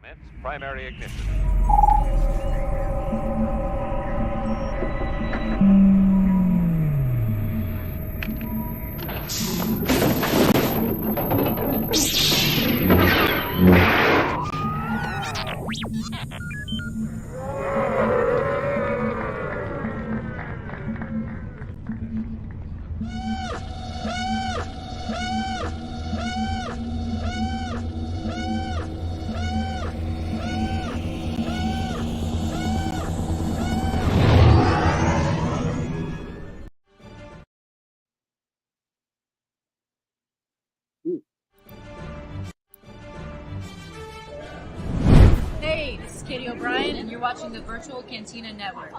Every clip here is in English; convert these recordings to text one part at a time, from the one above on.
Commence primary ignition. Hey, this is Katie O'Brien, and you're watching the Virtual Cantina Network.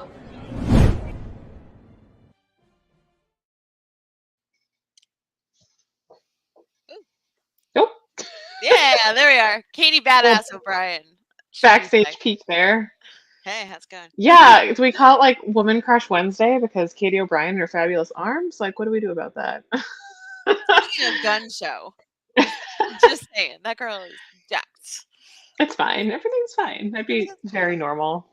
Nope. Yeah, there we are. Katie Badass O'Brien. Backstage peek there. Hey, how's it going? Yeah, do we call it like Woman Crush Wednesday because Katie O'Brien and her fabulous arms? Like, what do we do about that? Speaking of gun show, just saying, that girl is jacked. It's fine. Everything's fine. I'd be very normal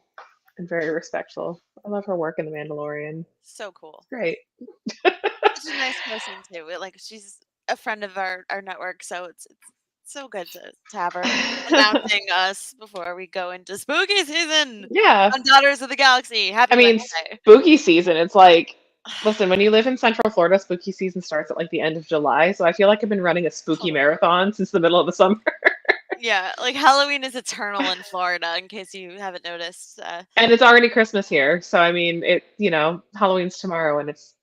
and very respectful. I love her work in The Mandalorian. So cool. Great. Such a nice person too. Like she's a friend of our network, so it's so good to have her announcing us before we go into spooky season. Yeah. On Daughters of the Galaxy. Happy Wednesday. Spooky season. It's like, listen, when you live in Central Florida, spooky season starts at like the end of July. So I feel like I've been running a spooky marathon since the middle of the summer. Yeah, like Halloween is eternal in Florida, in case you haven't noticed. And it's already Christmas here. So, I mean, Halloween's tomorrow and it's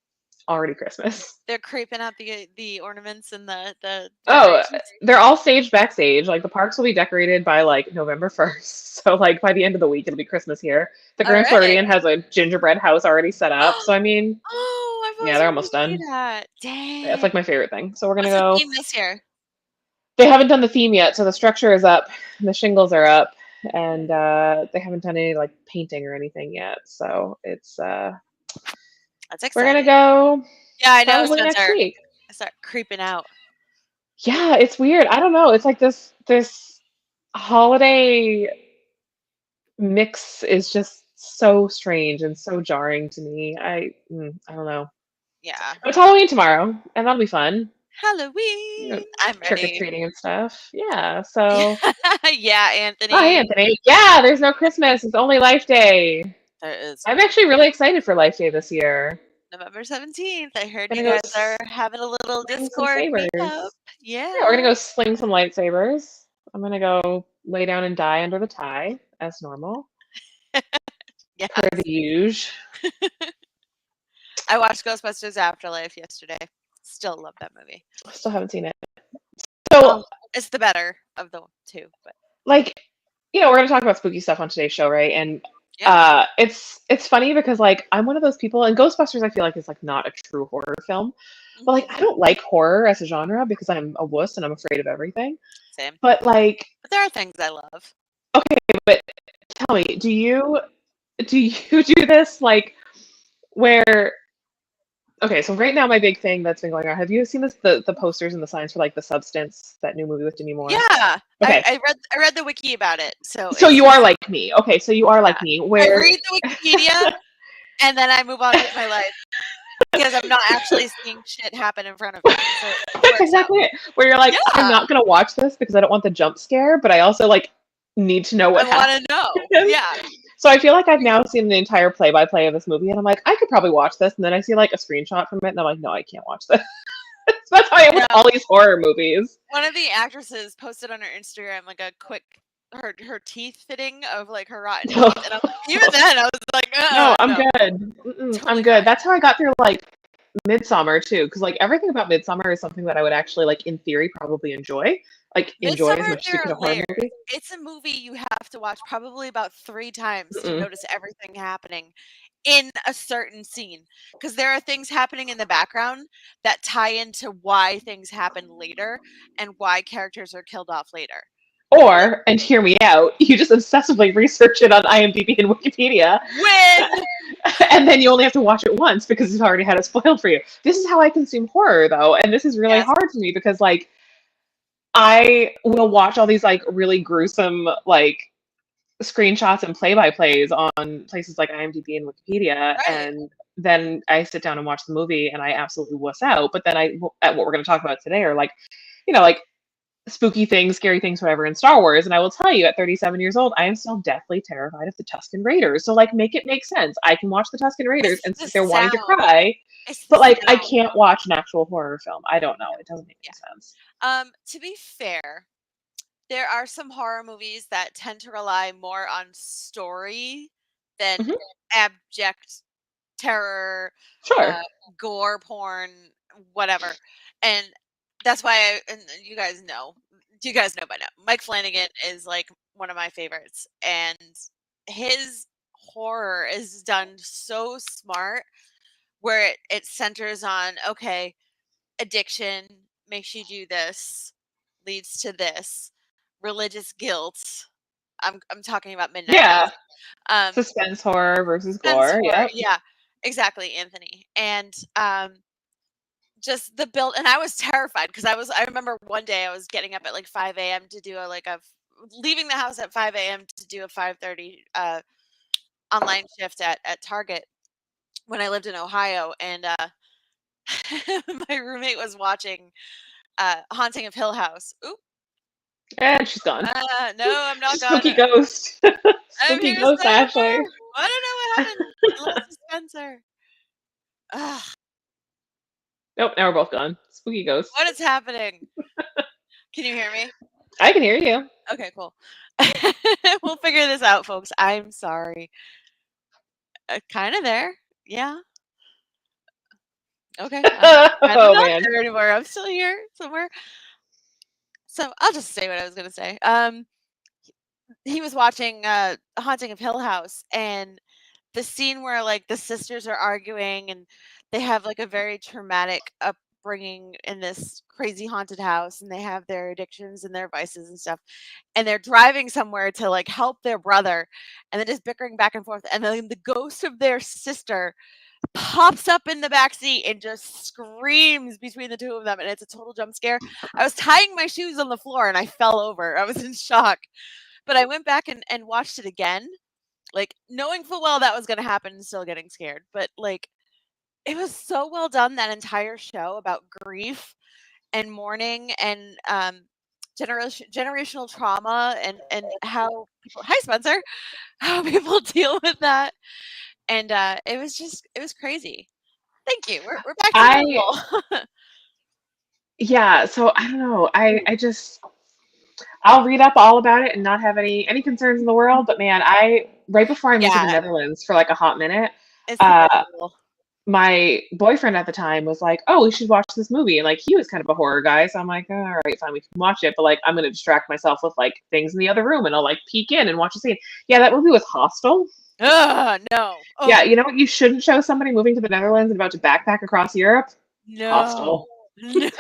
already Christmas. They're creeping out the ornaments and the they're all staged backstage. Like the parks will be decorated by like November 1st. So like by the end of the week it'll be Christmas here. The Grand Floridian has a gingerbread house already set up. So I mean, they're almost done. That. Dang. Yeah, it's like my favorite thing. So we're gonna go. What's the theme this year? They haven't done the theme yet, so the structure is up, and the shingles are up, and they haven't done any like painting or anything yet. So it's that's exciting. We're gonna go. Yeah, I know. Next week. I start creeping out. Yeah, it's weird. I don't know. It's like this holiday mix is just so strange and so jarring to me. I don't know. Yeah. It's Halloween tomorrow, and that'll be fun. Halloween. I'm ready. Trick-or-treating and stuff. Yeah, so. Yeah, Anthony. Hi, Anthony. Yeah, there's no Christmas. It's only Life Day. There is. I'm actually really excited for Life Day this year. November 17th. I heard you guys are having a little Discord meetup. Yeah. We're going to go sling some lightsabers. I'm going to go lay down and die under the tie, as normal. Yeah. Per the usual. I watched Ghostbusters Afterlife yesterday. Still love that movie. Still haven't seen it. So it's the better of the two, but like, we're going to talk about spooky stuff on today's show, right? And it's funny because like I'm one of those people, and Ghostbusters I feel like is like not a true horror film, but like I don't like horror as a genre because I'm a wuss and I'm afraid of everything. Same. But like, there are things I love. Okay, but tell me, do you do this like where? Okay, so right now my big thing that's been going on. Have you seen the posters and the signs for like The Substance, that new movie with Demi Moore? Yeah. Okay. I read the wiki about it. So you are like me. Okay, so you are like me. Where I read the Wikipedia and then I move on with my life because I'm not actually seeing shit happen in front of me. So that's exactly it. Where you're like, I'm not gonna watch this because I don't want the jump scare, but I also like need to know what happened. I want to know. Yeah. So I feel like I've now seen the entire play-by-play of this movie, and I'm like, I could probably watch this, and then I see like a screenshot from it, and I'm like, no, I can't watch this. That's how I am with all these horror movies. One of the actresses posted on her Instagram like a quick her teeth fitting of like her rotten teeth, and I'm like, even then I was like, no, I'm good. Totally I'm good. That's how I got through like Midsommar too, because like everything about Midsommar is something that I would actually like in theory probably enjoy. Like enjoy as much as you can a horror movie. It's a movie you have to watch probably about 3 times to notice everything happening in a certain scene, because there are things happening in the background that tie into why things happen later and why characters are killed off later. Or, and hear me out, you just obsessively research it on IMDb and Wikipedia. And then you only have to watch it once because it's already had it spoiled for you. This is how I consume horror, though, and this is really hard for me because, like, I will watch all these like really gruesome like screenshots and play-by-plays on places like IMDb and Wikipedia, Right. and then I sit down and watch the movie and I absolutely wuss out. But then at what we're going to talk about today are like, like spooky things, scary things, whatever in Star Wars. And I will tell you, at 37 years old, I am still deathly terrified of the Tusken Raiders. So like, make it make sense. I can watch the Tusken Raiders It's and the sit there wanting to sound. cry, It's the but like, I sound. can't watch an actual horror film. I don't know. It doesn't make any sense. To be fair, there are some horror movies that tend to rely more on story than Mhm. abject terror, Sure. gore porn, whatever. And that's why and you guys know by now. Mike Flanagan is like one of my favorites, and his horror is done so smart where it centers on, okay, addiction makes you do this, leads to this, religious guilt. I'm talking about Midnight Yeah. Mass. Suspense horror versus Suspense gore. horror, Yep. yeah, exactly, Anthony. And just the build, and I was terrified because I remember one day I was getting up at like 5 a.m. to do leaving the house at 5 a.m. to do a 5:30 online shift at Target when I lived in Ohio, and my roommate was watching Haunting of Hill House. Oop. And she's gone. No, I'm not gone. Spooky ghost. I'm Spooky here ghost, Ashley. somewhere. I don't know what happened. I lost Spencer. Ugh, Nope, now we're both gone. Spooky ghost. what is happening? Can you hear me? I can hear you. Okay, cool. We'll figure this out, folks. I'm sorry. Kind of there. Yeah. Okay. I'm kind of Oh not man. there anymore. I'm still here somewhere. So I'll just say what I was gonna say. He was watching Haunting of Hill House, and the scene where like the sisters are arguing and they have like a very traumatic upbringing in this crazy haunted house, and they have their addictions and their vices and stuff, and they're driving somewhere to like help their brother, and they're just bickering back and forth, and then the ghost of their sister pops up in the back seat and just screams between the two of them, and it's a total jump scare. I was tying my shoes on the floor and I fell over. I was in shock. But I went back and watched it again, like knowing full well that was going to happen and still getting scared. But like it was so well done, that entire show about grief and mourning and generational trauma, and how people, hi Spencer, how people deal with that. And it was crazy. Thank you. We're back to I normal. Yeah, so I don't know. I'll read up all about it and not have any concerns in the world, but man, I right before I moved to the Yeah, Netherlands for like a hot minute, it's uh terrible. my boyfriend at the time was like, "Oh, we should watch this movie." And like he was kind of a horror guy, so I'm like, "All right, fine, we can watch it." But like I'm going to distract myself with like things in the other room and I'll like peek in and watch a scene. Yeah, that movie was Hostel. Ugh, no. Yeah, Oh, you know what you shouldn't show somebody moving to the Netherlands and about to backpack across Europe? no. Hostel. No.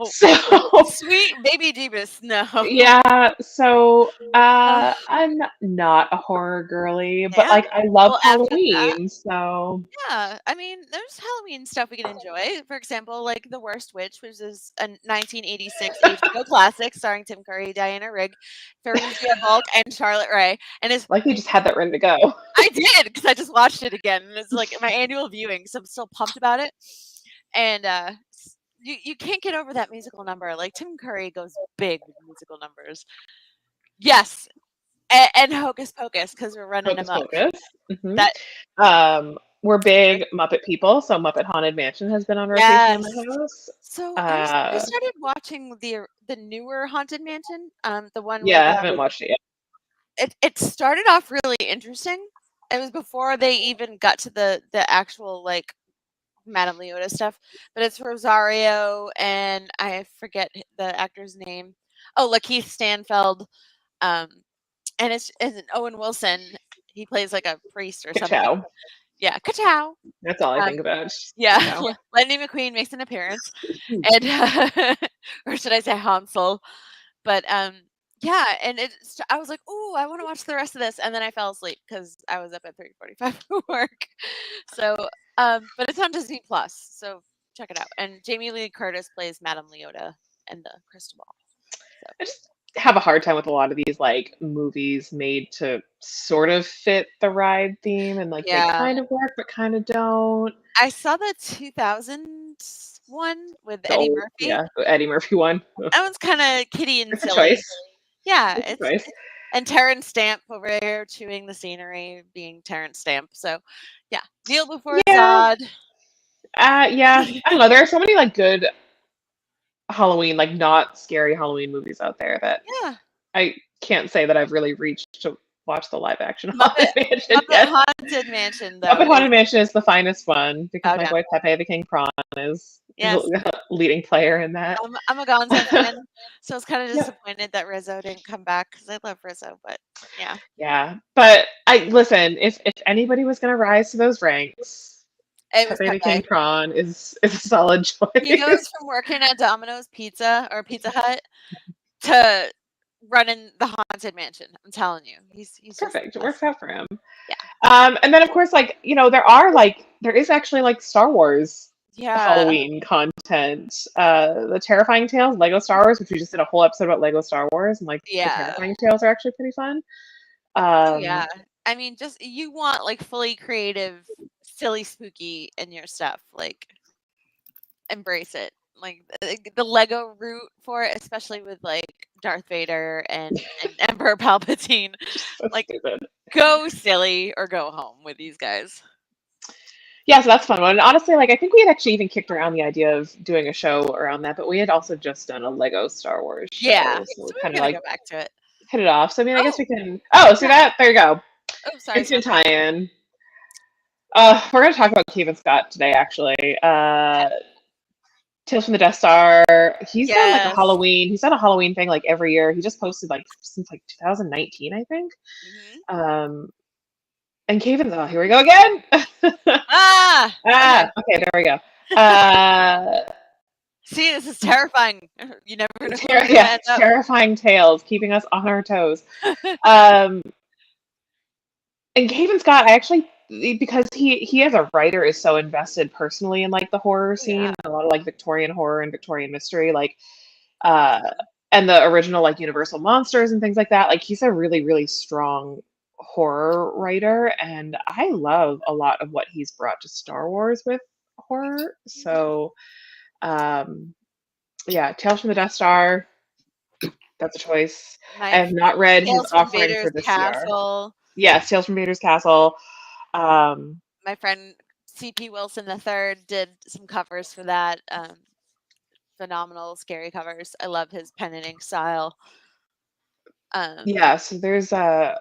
So Sweet baby Jeebus, no. yeah, so Ugh, I'm not a horror girly, but yeah. like I love Well, after that, Halloween, so yeah, I mean, there's Halloween stuff we can enjoy. For example, like The Worst Witch, which is a 1986 HBO classic starring Tim Curry, Diana Rigg, Faricia Balk, and Charlotte Rae. And it's like they just had that ready to go. I did because I just watched it again, and it's like my annual viewing, so I'm still pumped about it. And you can't get over that musical number. Like Tim Curry goes big with musical numbers. Yes, and Hocus Pocus because we're running Hocus amok. Pocus. hmm That We're big Muppet people, so Muppet Haunted Mansion has been on rotation in yes. my house. So I Uh, started watching the newer Haunted Mansion, the one with yeah, I haven't watched it yet. it started off really interesting. It was before they even got to the actual like Madame Leota stuff, but it's Rosario and I forget the actor's name. Oh, Lakeith Stanfield, um, and it's an Owen Wilson. He plays like a priest or something. Ka-chow. Yeah, Kachow. That's all I Um, think about. yeah, Ka-chow. Lightning McQueen makes an appearance, and or should I say Hansel? But yeah, and I was like, "Ooh, I want to watch the rest of this," and then I fell asleep because I was up at 3:45 for work. So, but it's on Disney Plus, so check it out. And Jamie Lee Curtis plays Madame Leota and the crystal ball. I just have a hard time with a lot of these like movies made to sort of fit the ride theme, and like they Yeah. kind of work but kind of don't. I saw the 2000 one with Eddie Oh Murphy. yeah, the Eddie Murphy one. That one's kind of kiddie and It's a silly. choice. Yeah, It's a it's choice. and Terrence Stamp over there chewing the scenery, being Terrence Stamp. So, yeah, kneel before Yeah. Zod. Yeah. I don't know. There are so many like good Halloween, like not scary Halloween movies out there that Yeah, I can't say that I've really reached to watch the live action Muppet Haunted Mansion Muppet yet. Haunted Mansion though Muppet is Haunted Mansion is the finest one because oh my damn. boy Pepe the King Prawn is Yes, the leading player in that. I'm a Gonzo fan, so I was kind of Yep. disappointed that Rizzo didn't come back because I love Rizzo, but yeah, Yeah, but I listen. If anybody was gonna rise to those ranks, it was Pepe the King Pepe. Prawn is a solid He choice. goes from working at Domino's Pizza or Pizza Hut to running the Haunted Mansion. I'm telling you, he's just the Perfect. It best. works out for him. Yeah. And then of course, like there is actually like Star Wars Yeah. Halloween content. The Terrifying Tales, Lego Star Wars, which we just did a whole episode about Lego Star Wars, and like the Yeah. Terrifying Tales are actually pretty fun. Oh, Um, yeah. I mean, just you want like fully creative, silly, spooky in your stuff. Like, embrace it. Like the Lego route for it, especially with like Darth Vader and Emperor Palpatine. so Like, stupid. go silly or go home with these guys. Yeah, so that's a fun one. And honestly, like I think we had actually even kicked around the idea of doing a show around that, but we had also just done a Lego Star Wars show, Yeah. so So we we're kind of gonna like go back to it. hit it off. So I mean, I guess we Oh, can. Oh, see that? There you go. oh, sorry. Instant tie-in. We're gonna talk about Kevin Scott today, actually. Tales from the Death Star. He's done like a Yes. Halloween. He's done a Halloween thing like every year. He just posted like since like 2019, I think. Mhm. And Kevin's. Oh, here we go again. Ah! Okay, there we go. See, this is terrifying. You never know where you're gonna Yeah, end up. terrifying tales, keeping us on our toes. Um, and Kevin Scott, I actually because he as a writer is so invested personally in like the horror scene, Yeah. a lot of like Victorian horror and Victorian mystery, like uh and the original like Universal monsters and things like that. Like he's a really, really strong horror writer, and I love a lot of what he's brought to Star Wars with horror. So yeah, Tales from the Death Star, that's a choice. I My have not read his Tales from offering Vader's for this year. Castle. Yes, Tales from Vader's Castle. Um, My friend C.P. Wilson III did some covers for that. Phenomenal, scary covers. I love his pen and ink style. yeah, so there's But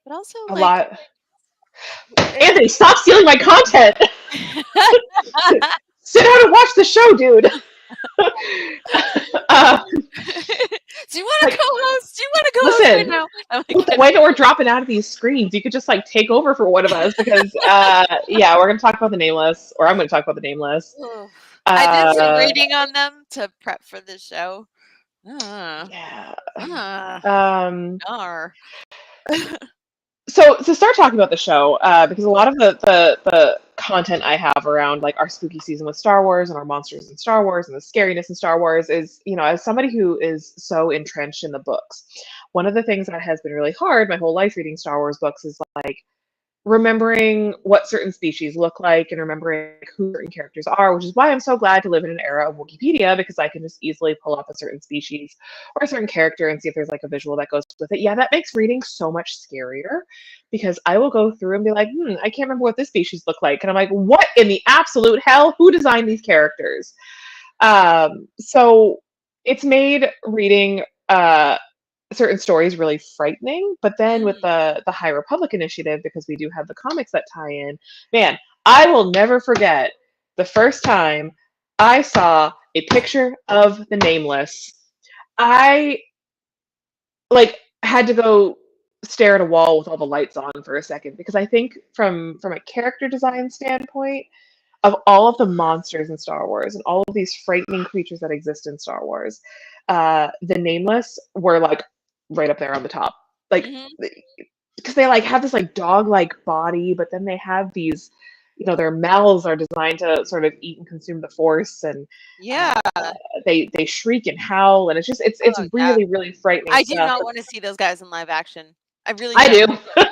also a like lot. Anthony, stop stealing my content! Sit down and watch the show, dude! Do you want to like, co-host? Do you want to co-host listen, right now? I'm like, with the way that we're dropping out of these screens, you could just like take over for one of us because yeah, we're gonna talk about the Nameless, or I'm gonna talk about the Nameless. ugh. I did some reading on them to prep for this show. Yeah. Arr. So to start talking about the show, because a lot of the content I have around like our spooky season with Star Wars and our monsters in Star Wars and the scariness in Star Wars is, you know, as somebody who is so entrenched in the books, one of the things that has been really hard my whole life reading Star Wars books is like remembering what certain species look like and remembering who certain characters are, which is why I'm so glad to live in an era of Wikipedia because I can just easily pull up a certain species or a certain character and see if there's like a visual that goes with it. Yeah, that makes reading so much scarier because I will go through and be like, I can't remember what this species look like. And I'm like, what in the absolute hell? Who designed these characters? So it's made reading certain stories really frightening, but then with the High Republic initiative, because we do have the comics that tie in, man, I will never forget the first time I saw a picture of the Nameless. I like had to go stare at a wall with all the lights on for a second because I think from a character design standpoint, of all of the monsters in Star Wars and all of these frightening creatures that exist in Star Wars, the Nameless were like right up there on the top. Like, because they like have this like dog-like body, but then they have these their mouths are designed to sort of eat and consume the force, and Yeah. they shriek and howl, and it's Oh, yeah. really, really frightening I do stuff. not want to see those guys in live action. I really I don't. do.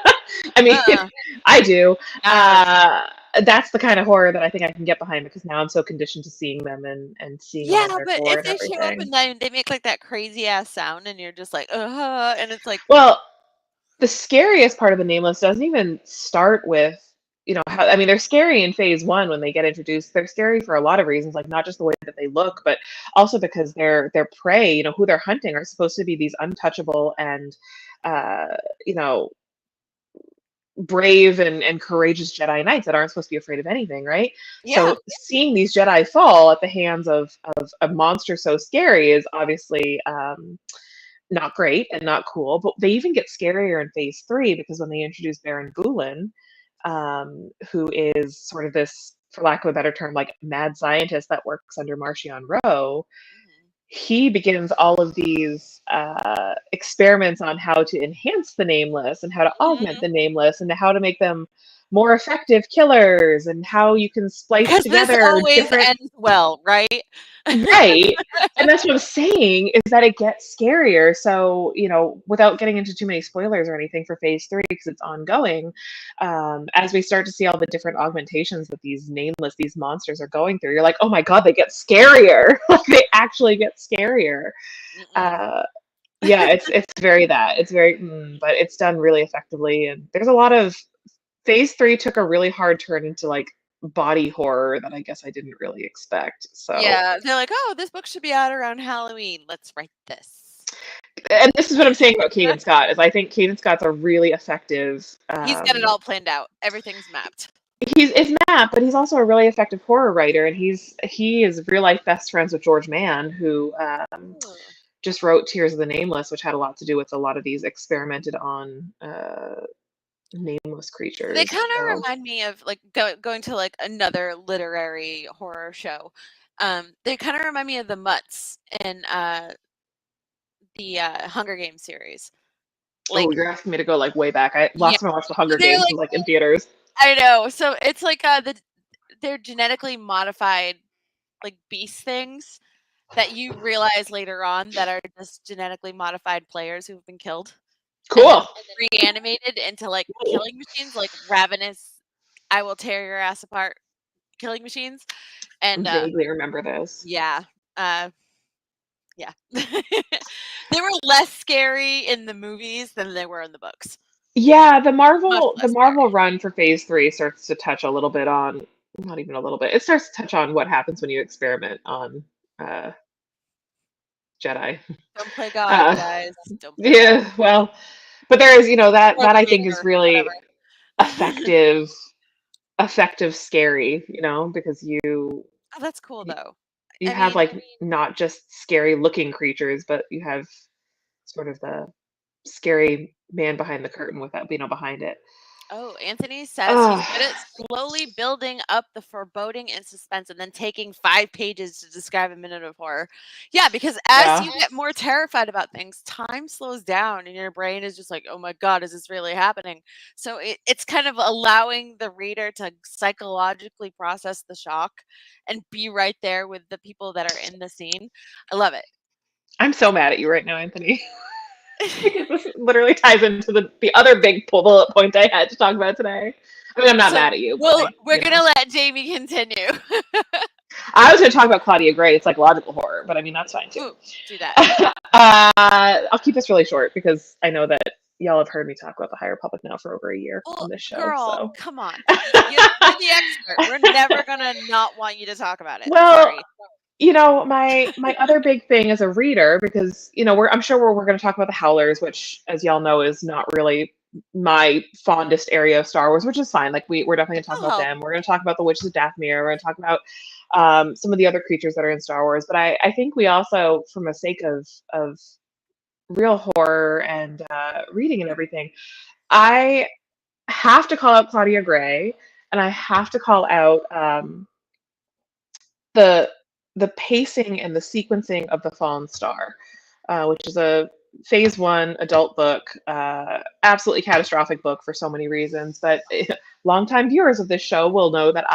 I mean, Uh, I do. Arr. That's the kind of horror that I think I can get behind, because now I'm so conditioned to seeing them and seeing all Yeah, of their but gore if and they show up everything. and then they make like that crazy ass sound, and you're just like, and it's like, Well, the scariest part of the Nameless doesn't even start with, how, I mean, they're scary in phase one when they get introduced. They're scary for a lot of reasons, like not just the way that they look, but also because their prey, who they're hunting, are supposed to be these untouchable and, you know, brave and courageous Jedi Knights that aren't supposed to be afraid of anything, right? yeah. So seeing these Jedi fall at the hands of a monster so scary is obviously not great and not cool. But they even get scarier in phase three, because when they introduce Baron Gulin, who is sort of this, for lack of a better term, like mad scientist that works under Marchion Ro, Mhm. he begins all of these experiments on how to enhance the Nameless and how to augment Mhm. the Nameless and how to make them more effective killers, and how you can splice Because this together always different. ends well, right? Right. And that's what I'm saying, is that it gets scarier. So, without getting into too many spoilers or anything for phase three, because it's ongoing, as we start to see all the different augmentations that these Nameless, these monsters are going through, you're like, oh my God, they get scarier. Like, they actually get scarier. Mm-mm. Uh, yeah, it's very that. It's very, but it's done really effectively. And there's a lot of, phase three took a really hard turn into like body horror that I guess I didn't really expect. So, Yeah, they're like, "Oh, this book should be out around Halloween. Let's write this." and this is what I'm saying about Caden Scott, is I think Caden Scott's a really effective. He's got it all planned out. Everything's mapped. He's Matt, but he's also a really effective horror writer, and he is real life best friends with George Mann, who Ooh. just wrote Tears of the Nameless, which had a lot to do with a lot of these experimented on nameless They creatures. kind of So remind me of like going to like another literary horror show. They kind of remind me of the Mutts in the Hunger Games series. oh, Like, you're asking me to go like way back. yeah, Last time I watched the Hunger they're Games like, was like in theaters. I know. So it's like they're genetically modified like beast things that you realize later on that are just genetically modified players who've been killed and then Cool. reanimated into like killing machines, like ravenous, I will tear your ass apart killing machines. And Vaguely remember this. yeah, uh, yeah, they were less scary in the movies than they were in the books. Yeah, Much The less Marvel scary. run for phase three starts to touch a little bit on, not even a little bit. It starts to touch on what happens when you experiment on uh Jedi. Don't play God, Uh guys. Don't play God. yeah, well, but there is, Or that the I think is Maker, really whatever. effective, scary, because Oh, that's cool you, though. you I have mean, like not just scary looking creatures, but you have sort of the scary man behind the curtain with that, behind it. oh, Anthony says he's Oh, good at slowly building up the foreboding and suspense and then taking 5 pages to describe a minute of horror. Yeah, because as yeah. you get more terrified about things, time slows down and your brain is just like, oh my God, is this really happening? So it's kind of allowing the reader to psychologically process the shock and be right there with the people that are in the scene. I love it. I'm so mad at you right now, Anthony. Because this literally ties into the other big bullet point I had to talk about today. I mean, I'm not So mad at you, but we're gonna let Jamie continue. I was going to talk about Claudia Gray. It's psychological horror, but I mean, that's fine too. Ooh, do that. I'll keep this really short, because I know that y'all have heard me talk about the High Republic now for over a year on Well, this show. girl, So, come on. You're the expert. We're never gonna not want you to talk about it. I'm well, sorry. my other big thing as a reader, because I'm sure we're going to talk about the Howlers, which, as y'all know, is not really my fondest area of Star Wars, which is fine. Like, we're definitely going to talk I'll about help. them. We're going to talk about the Witches of Dathomir. We're going to talk about some of the other creatures that are in Star Wars. But I think we also, from a sake of real horror and reading and everything, I have to call out Claudia Gray, and I have to call out the pacing and the sequencing of the Fallen Star, which is a phase one adult book, absolutely catastrophic book for so many reasons. But longtime viewers of this show will know that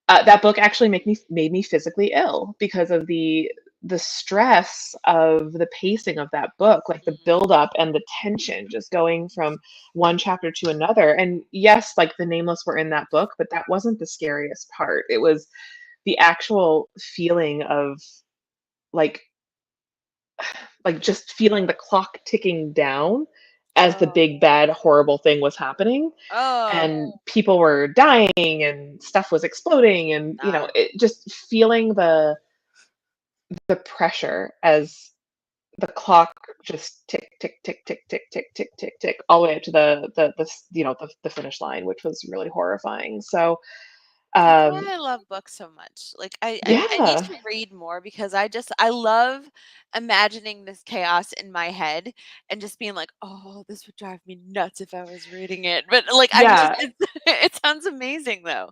that book actually made me physically ill because of the stress of the pacing of that book, like the Mm. build up and the tension just going from one chapter to another. And yes, like the nameless were in that book, but that wasn't the scariest part. It was the actual feeling of like just feeling the clock ticking down as the Oh. big bad horrible thing was happening, Oh. and people were dying and stuff was exploding, and Nah. it just feeling the pressure as the clock just tick tick tick tick tick tick tick tick tick all the way up to the finish line, which was really horrifying. So That's why um I love books so much. Like I need yeah, to read more because I love imagining this chaos in my head and just being like, "Oh, this would drive me nuts if I was reading it." But like I just yeah, it sounds amazing though.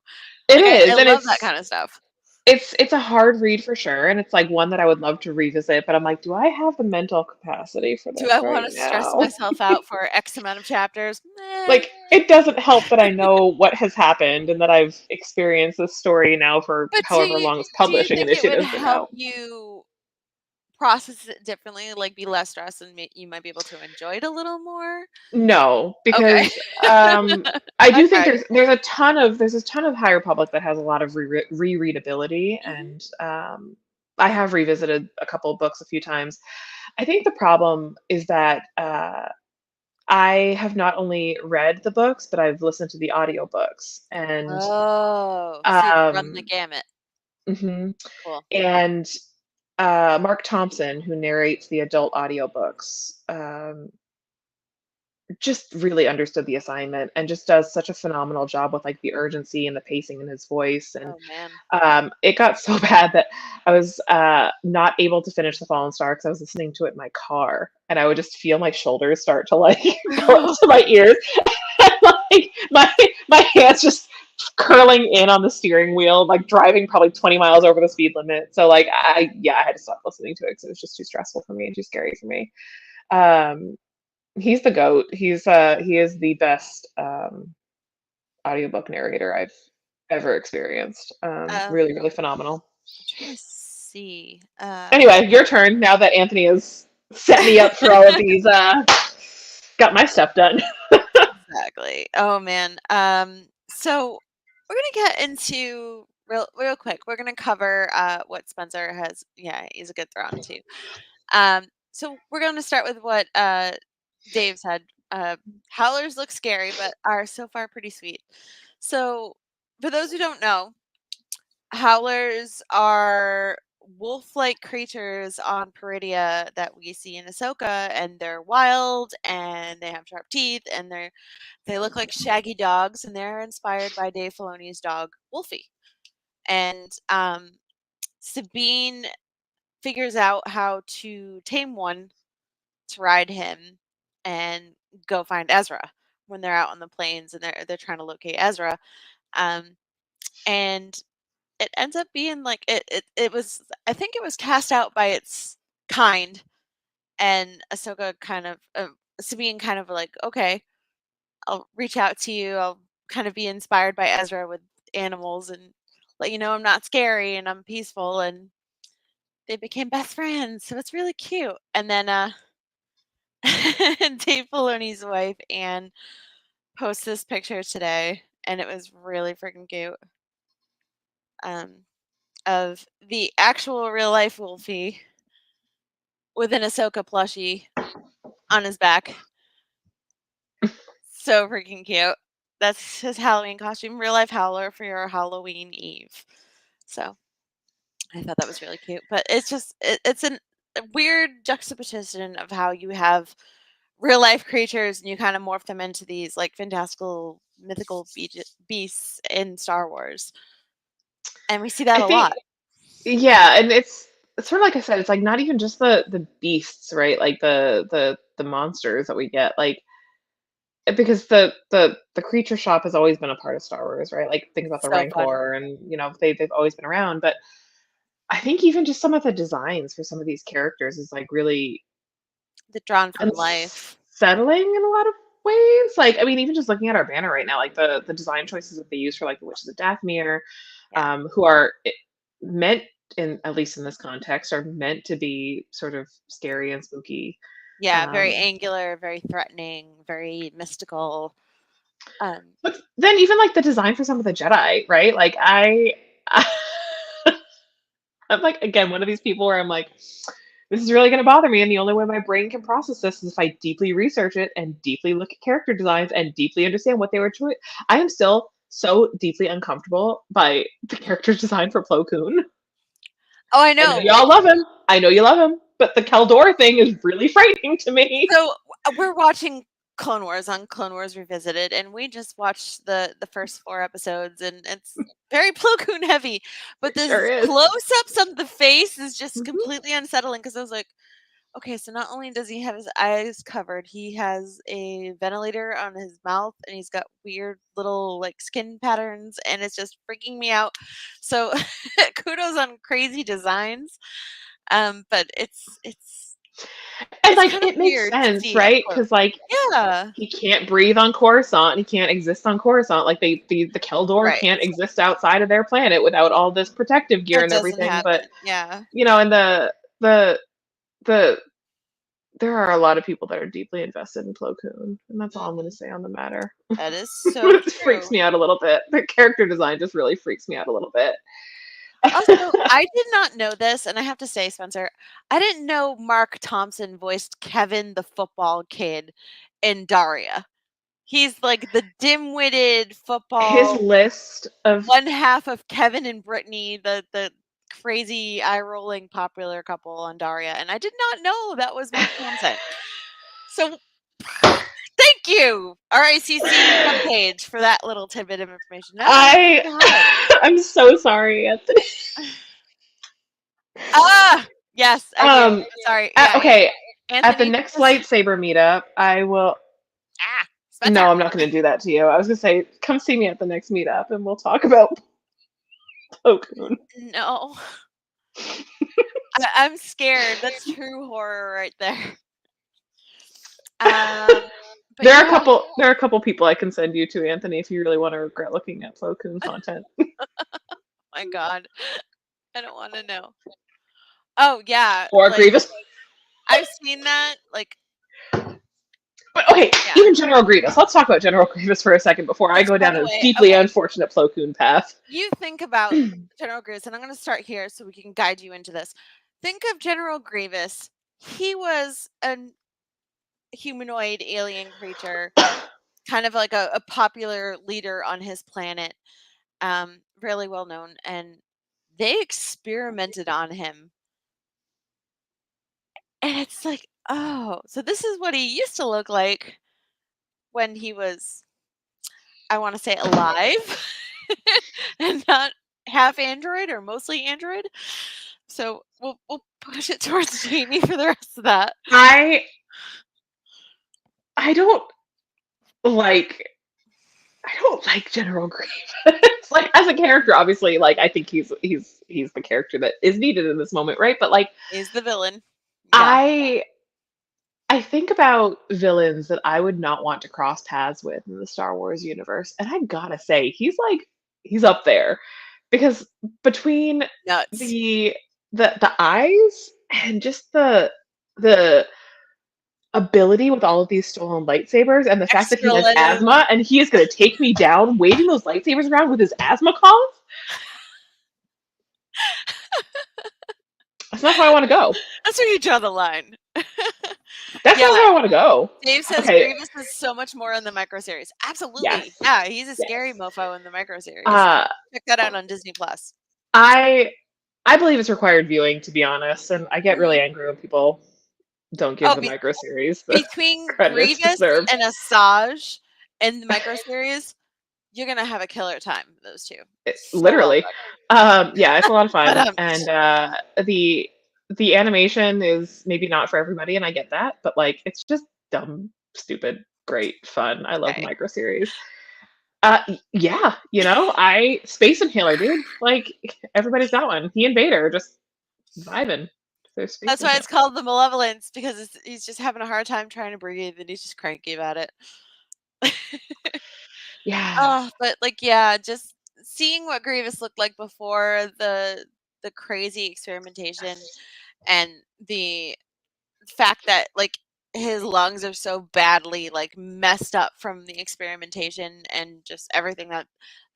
it Like I is, and love that kind of stuff. it's a hard read for sure, and it's like one that I would love to revisit, but I'm like, do I have the mental capacity for Do I this right want to stress now? myself out for X amount of chapters? Nah. Like, it doesn't help that I know what has happened and that I've experienced this story now for But however long this do you publishing think it would initiative has been help out. you process it differently, like be less stressed and you might be able to enjoy it a little more? No, Okay. because I do think Okay. there's a ton of High Republic that has a lot of rereadability, Mhm. and I have revisited a couple of books a few times. I think the problem is that I have not only read the books, but I've listened to the audiobooks, and Oh, so you've run the um, gamut. mhm. Cool. And Mark Thompson, who narrates the adult audiobooks, just really understood the assignment and just does such a phenomenal job with like the urgency and the pacing in his voice. And Oh, man. it got so bad that I was not able to finish The Fallen Star because I was listening to it in my car, and I would just feel my shoulders start to like go up to my ears, and like my hands just curling in on the steering wheel, like driving probably 20 miles over the speed limit. So like I had to stop listening to it because it was just too stressful for me and too scary for me. Um, he's the goat. He is the best audiobook narrator I've ever experienced. Um, Really, really phenomenal. I'm trying to see. Anyway, your turn now that Anthony has set me up for all of these. Got my stuff done. Exactly. Oh, man. So we're gonna get into real quick. We're gonna cover what Spencer has. Yeah, he's a good throw on too. So we're gonna start with what Dave said. Howlers look scary, but are so far pretty sweet. So, for those who don't know, howlers are wolf-like creatures on Peridia that we see in Ahsoka, and they're wild and they have sharp teeth and they look like shaggy dogs, and they're inspired by Dave Filoni's dog Wolfie. And Sabine figures out how to tame one to ride him and go find Ezra when they're out on the plains and they're trying to locate Ezra. Um, and it ends up being like it was, I think it was cast out by its kind, and Ahsoka kind of Sabine kind of like, okay, I'll reach out to you. I'll kind of be inspired by Ezra with animals and let you know I'm not scary and I'm peaceful, and they became best friends. So it's really cute. And then Dave Filoni's wife Anne posted this picture today, and it was really freaking cute. Um, of the actual real life Wolfie with an Ahsoka plushie on his back. So freaking cute. That's his Halloween costume, real life Howler for your Halloween Eve. So I thought that was really cute. But it's just it's a weird juxtaposition of how you have real life creatures and you kind of morph them into these like fantastical mythical beasts in Star Wars. And we see that I a lot. think, yeah, and it's sort of like I said, it's like not even just the beasts, right? Like the monsters that we get, like because the creature shop has always been a part of Star Wars, right? Like think about the So fun. Rancor, and they've always been around. But I think even just some of the designs for some of these characters is like really The drawn from life. unsettling in a lot of ways. Like, I mean, even just looking at our banner right now, like the design choices that they use for like the Witches of Dathomir, Yeah. who are meant, in at least in this context, are meant to be sort of scary and spooky. Yeah, very Um, angular, very threatening, very mystical. but then even like the design for some of the Jedi, right? Like I'm like, again, one of these people where I'm like, this is really going to bother me, and the only way my brain can process this is if I deeply research it and deeply look at character designs and deeply understand what they were doing. I am still so deeply uncomfortable by the character design for Plo Koon. Oh, I I know know. y'all love him. I know you love him, but the Keldor thing is really frightening to me. So we're watching Clone Wars on Clone Wars Revisited, and we just watched the first 4 episodes, and it's very Plo Koon heavy. But It this sure is. close-ups of the face is just Mhm. completely unsettling because I was like, okay, so not only does he have his eyes covered, he has a ventilator on his mouth, and he's got weird little like skin patterns, and it's just freaking me out. So kudos on crazy designs. But it's And like kind of it makes weird to sense, see up right? close. Because like Yeah. he can't breathe on Coruscant. He can't exist on Coruscant. Like the Keldor Right. can't exist outside of their planet without all this protective gear That and doesn't everything. happen. But Yeah. and the the there are a lot of people that are deeply invested in Plo Koon, and that's all I'm going to Mhm. say on the matter. That is so It freaks true. me out a little bit. The character design just really freaks me out a little bit. Also, I did not know this, and I have to say, Spencer, I didn't know Mark Thompson voiced Kevin the football kid in Daria. He's like the dim-witted His football list of one half of Kevin and Brittany, the crazy eye-rolling popular couple on Daria, and I did not know that was Mark Thompson. So thank you, RICC webpage, for that little tidbit of information. Now I know to hide. I'm so sorry, Anthony. Ah, yes, I do. Sorry. Yeah, Okay, at the Anthony. next lightsaber meetup, I will. Ah, No, Spencer. I'm not going to do that to you. I was going to say, come see me at the next meetup, and we'll talk about Plo Koon. No, I'm scared. That's true horror right there. But There are yeah. a couple people I can send you to, Anthony, if you really want to regret looking at Plo Koon content. My God, I don't want to know. Oh yeah, Or like Grievous. I've seen that. Like, But okay, yeah. even General Grievous. Let's talk about General Grievous for a second before I Which, go by down the a way, deeply okay, unfortunate Plo Koon path. you think about General Grievous, and I'm going to start here so we can guide you into this. Think of General Grievous. He was a humanoid alien creature, kind of like a popular leader on his planet, really well known, and they experimented on him. And it's like, oh, so this is what he used to look like when he was, I want to say, alive and not half android or mostly android. So we'll push it towards Jamie for the rest of that. I don't like General Grievous. Like as a character, obviously, like I think he's the character that is needed in this moment, right? But like He's the villain. Yeah. I think about villains that I would not want to cross paths with in the Star Wars universe, and I gotta say, he's up there because between Nuts. the eyes and just the ability with all of these stolen lightsabers and the fact that he has Extra asthma and he is going to take me down waving those lightsabers around with his asthma cough. That's not how I want to go. That's where you draw the line. That's not how I want to go. Dave says Okay. Grievous is so much more in the micro series. Absolutely. Yes. Yeah, he's a scary Yes. mofo in the micro series. Check that out on Disney Plus. I believe it's required viewing, to be honest, and I get really angry when people don't give the micro series between credits Grievous deserved. and Asajj in the micro series. You're gonna have a killer time. Those two. Literally. Yeah, it's a lot of fun, But, and the animation is maybe not for everybody, and I get that, but like it's just dumb, stupid, great fun. I love Okay. micro series. Yeah, Space Inhaler, dude. Like everybody's got one. He and Vader just vibing. They're speaking That's why him. it's called the Malevolence, because he's just having a hard time trying to breathe, and he's just cranky about it. Yeah. But like, yeah, just seeing what Grievous looked like before the crazy experimentation, and the fact that like his lungs are so badly like messed up from the experimentation and just everything that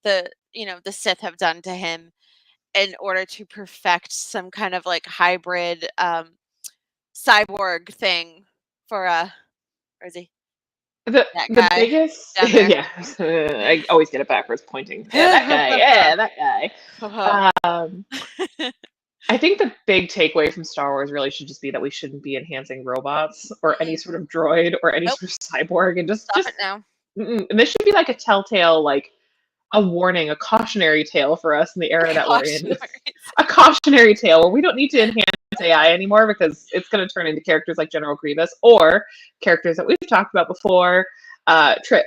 the Sith have done to him in order to perfect some kind of like hybrid cyborg thing for where is he? That The guy biggest, down there. yeah, I always get it backwards pointing. Yeah, that guy. Yeah, that guy. I think the big takeaway from Star Wars really should just be that we shouldn't be enhancing robots or any sort of droid or any Nope. sort of cyborg, and Stop just it now. and this should be like a telltale, like a warning, a cautionary tale for us in the era that we're in. A cautionary tale where we don't need to enhance AI anymore because it's going to turn into characters like General Grievous or characters that we've talked about before, Trip.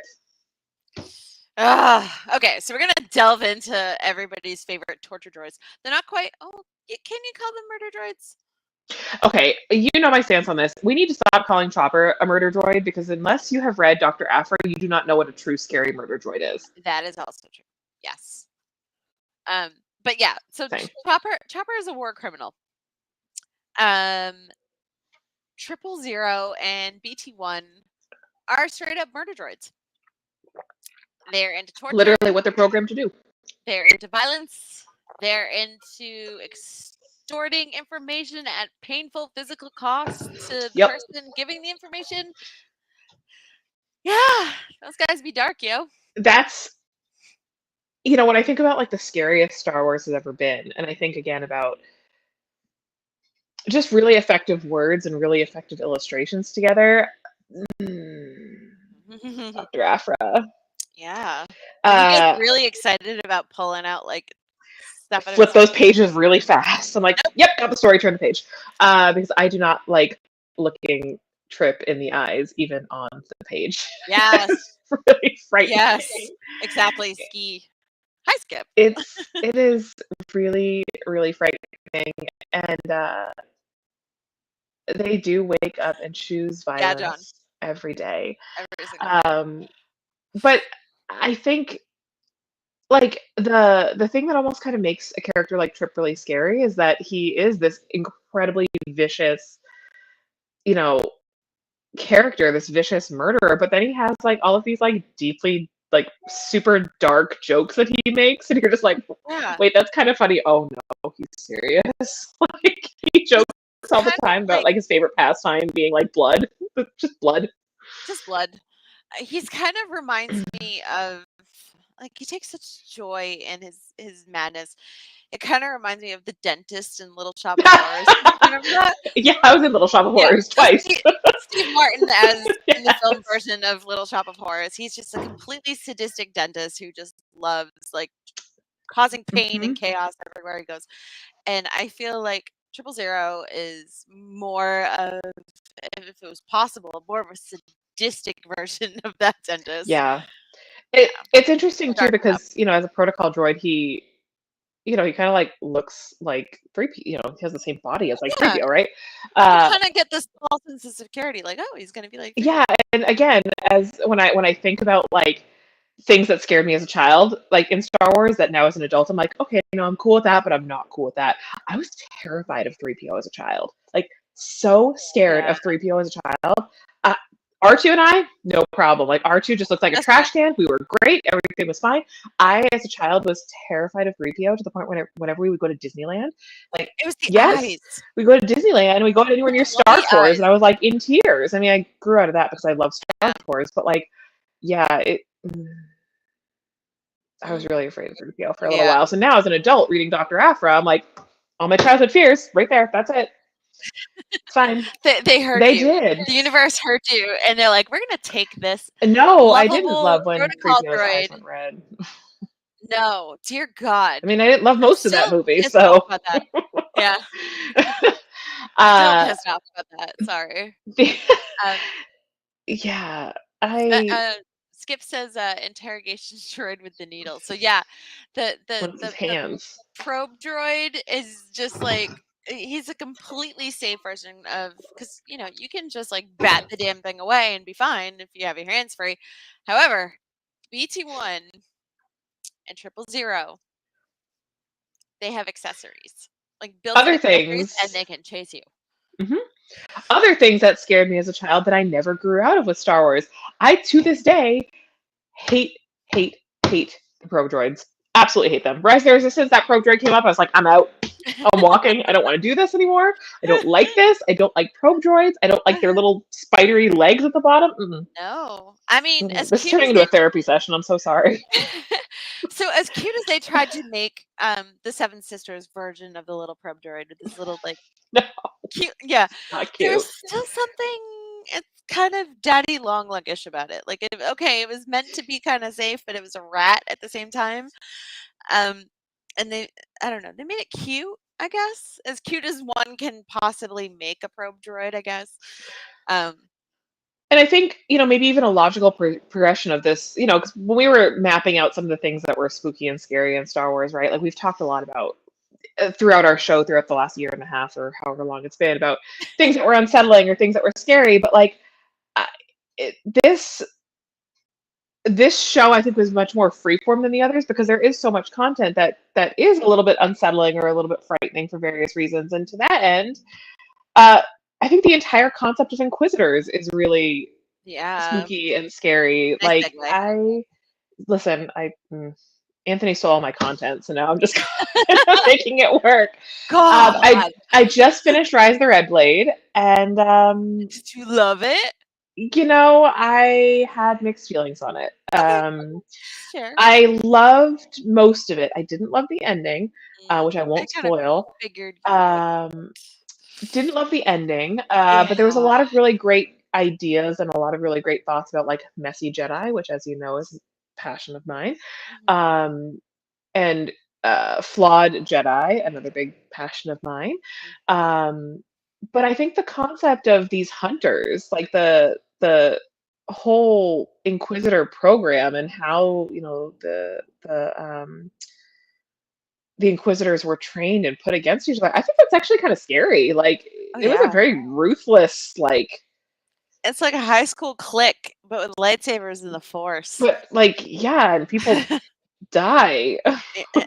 Okay, so we're gonna delve into everybody's favorite torture droids. They're not quite. Oh, can you call them murder droids? Okay, you know my stance on this. We need to stop calling Chopper a murder droid because unless you have read Dr. Aphra, you do not know what a true scary murder droid is. That is also true. Yes. But yeah, so Same. Chopper is a war criminal. 000 and BT-1 are straight up murder droids. They're into torture. Literally what they're programmed to do. They're into violence. They're into extorting information at painful physical cost to the person giving the information. Yeah, those guys be dark, yo. That's, when I think about like the scariest Star Wars has ever been, and I think again about just really effective words and really effective illustrations together. Dr. Aphra. Yeah. You get really excited about pulling out like stuff. Flip those pages really fast. I'm like, yep, got the story, turn the page. Because I do not like looking Trip in the eyes, even on the page. Yes. It's really frightening. Yes, exactly. Ski. Hi, Skip. It is really, really frightening. And they do wake up and choose violence every day. Every single day. But I think like the thing that almost kind of makes a character like Trip really scary is that he is this incredibly vicious, character, this vicious murderer, but then he has like all of these like deeply like super dark jokes that he makes, and you're just like, wait, that's kind of funny. Oh no, he's serious. Like he jokes all the time about like his favorite pastime being like blood. Just blood. Just blood. He's kind of reminds me of like he takes such joy in his madness. It kind of reminds me of the dentist in Little Shop of Horrors. Remember that? Yeah, I was in Little Shop of Horrors twice. Steve Martin as in the film version of Little Shop of Horrors. He's just a completely sadistic dentist who just loves like causing pain and chaos everywhere he goes. And I feel like 000 is more of, if it was possible, more of a sadistic version of that dentist. Yeah. It's interesting too because, as a protocol droid, he kind of like looks like 3PO, he has the same body as like 3PO, right? You kind of get this false sense of security, like, oh, he's going to be like 3PO. Yeah, and again, as when I think about like things that scared me as a child, like in Star Wars, that now as an adult, I'm like, okay, I'm cool with that, but I'm not cool with that. I was terrified of 3PO as a child, like so scared of 3PO as a child. R2 and I, no problem. Like R2 just looked like a trash can. We were great. Everything was fine. I, as a child, was terrified of 3PO to the point whenever we would go to Disneyland, like it was the eyes. We go to Disneyland and we go anywhere near Star Tours, and I was like in tears. I mean, I grew out of that because I love Star Tours, but like, I was really afraid of 3PO for a little while. So now, as an adult reading Dr. Aphra, I'm like, all my childhood fears right there. That's it. Fine. They heard they you. Did. The universe heard you, and they're like, we're gonna take this. No, I didn't love when 3PO's eyes went red. No, dear God. I mean, I didn't love most of that movie, so. About that. Yeah. Still pissed off about that. Sorry. Skip says interrogation droid with the needle. So yeah, the hands. Probe droid is just like he's a completely safe version of, because you can just like bat the damn thing away and be fine if you have your hands free. However, BT1 and 000, they have accessories, like built-in Other accessories, things. and they can chase you. Mhm. Other things that scared me as a child that I never grew out of with Star Wars. I, to this day, hate, hate, hate the probe droids. Absolutely hate them. Rise of the Resistance, that probe droid came up, I was like, I'm out. I'm walking. I don't want to do this anymore. I don't like this. I don't like probe droids. I don't like their little spidery legs at the bottom. Mm-mm. No, I mean, Mm-mm. as This is cute turning as into they a therapy session. I'm so sorry. so as cute as they tried to make the Seven Sisters version of the little probe droid with this little like No, cute, yeah, not there's cute. still something, it's kind of daddy long legish about it. Like, it was meant to be kind of safe, but it was a rat at the same time. Um, and I don't know, they made it cute, I guess, as cute as one can possibly make a probe droid, I guess. Um, And I think, maybe even a logical progression of this, because when we were mapping out some of the things that were spooky and scary in Star Wars, right? Like we've talked a lot about throughout our show, throughout the last year and a half or however long it's been, about things that were unsettling or things that were scary. But like I- it, this show, I think, was much more freeform than the others because there is so much content that is a little bit unsettling or a little bit frightening for various reasons. And to that end, uh, I think the entire concept of Inquisitors is really yeah, spooky and scary. nice Like segue. I listen, Anthony stole all my content, so now I'm just making it work. God, I just finished Rise of the Red Blade, and did you love it? I had mixed feelings on it. Okay, sure. I loved most of it. I didn't love the ending, which I I won't kind of spoil. figured you would. Um, didn't love the ending, Yeah. but there was a lot of really great ideas and a lot of really great thoughts about like messy Jedi, which, as you know, is a passion of mine. Mhm. Um, and flawed Jedi, another big passion of mine. Um, but I think the concept of these hunters, like the whole Inquisitor program and how the Inquisitors were trained and put against each other, I think that's actually kind of scary. Like Oh it was a yeah. very ruthless, like, It's like a high school clique, but with lightsabers and the Force. but like yeah, and people die. And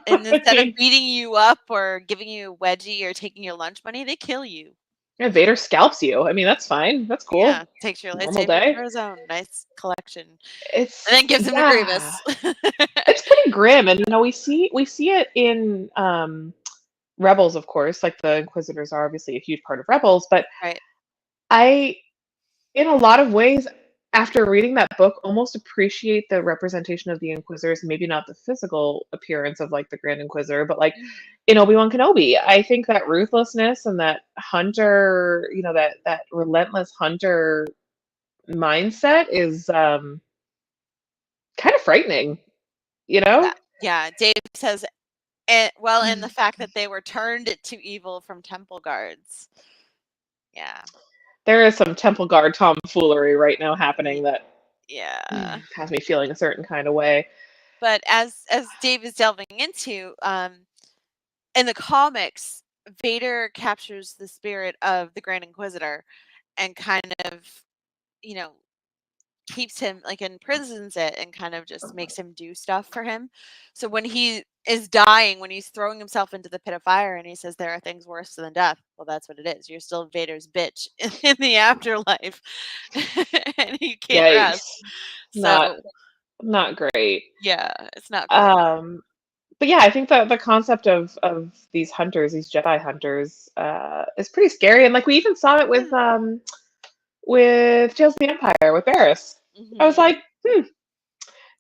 I instead of mean, beating you up or giving you a wedgie or taking your lunch money, they kill you. yeah, Vader scalps you. I mean, that's fine. That's Yeah, cool. takes your Normal lightsaber day. for his own nice collection, and It's then gives him to yeah. Grievous. It's pretty grim, and we see it in Rebels, of course. Like the Inquisitors are obviously a huge part of Rebels, but Right. I, in a lot of ways, after reading that book, almost appreciate the representation of the Inquisitors. Maybe not the physical appearance of like the Grand Inquisitor, but like in Obi-Wan Kenobi, I think that ruthlessness and that hunter, that relentless hunter mindset is kind of frightening. You Yeah, know? yeah. Dave says, and the fact that they were turned to evil from temple guards. Yeah. There is some temple guard tomfoolery right now Ye- happening that Yeah. has me feeling a certain kind of way. But as Dave is delving into, in the comics, Vader captures the spirit of the Grand Inquisitor and kind of, you know, keeps him like imprisons it and kind of just makes him do stuff for him. So when he is dying, when he's throwing himself into the pit of fire and he says there are things worse than death, well, that's what it is. You're still Vader's bitch in the afterlife, and he can't rest. Yikes. Not So not great. yeah, it's not cool. Um but yeah, I think the concept of these hunters, these Jedi hunters, is pretty scary. And like we even saw it with Tales of the Empire with Barris. I was Hmm. like,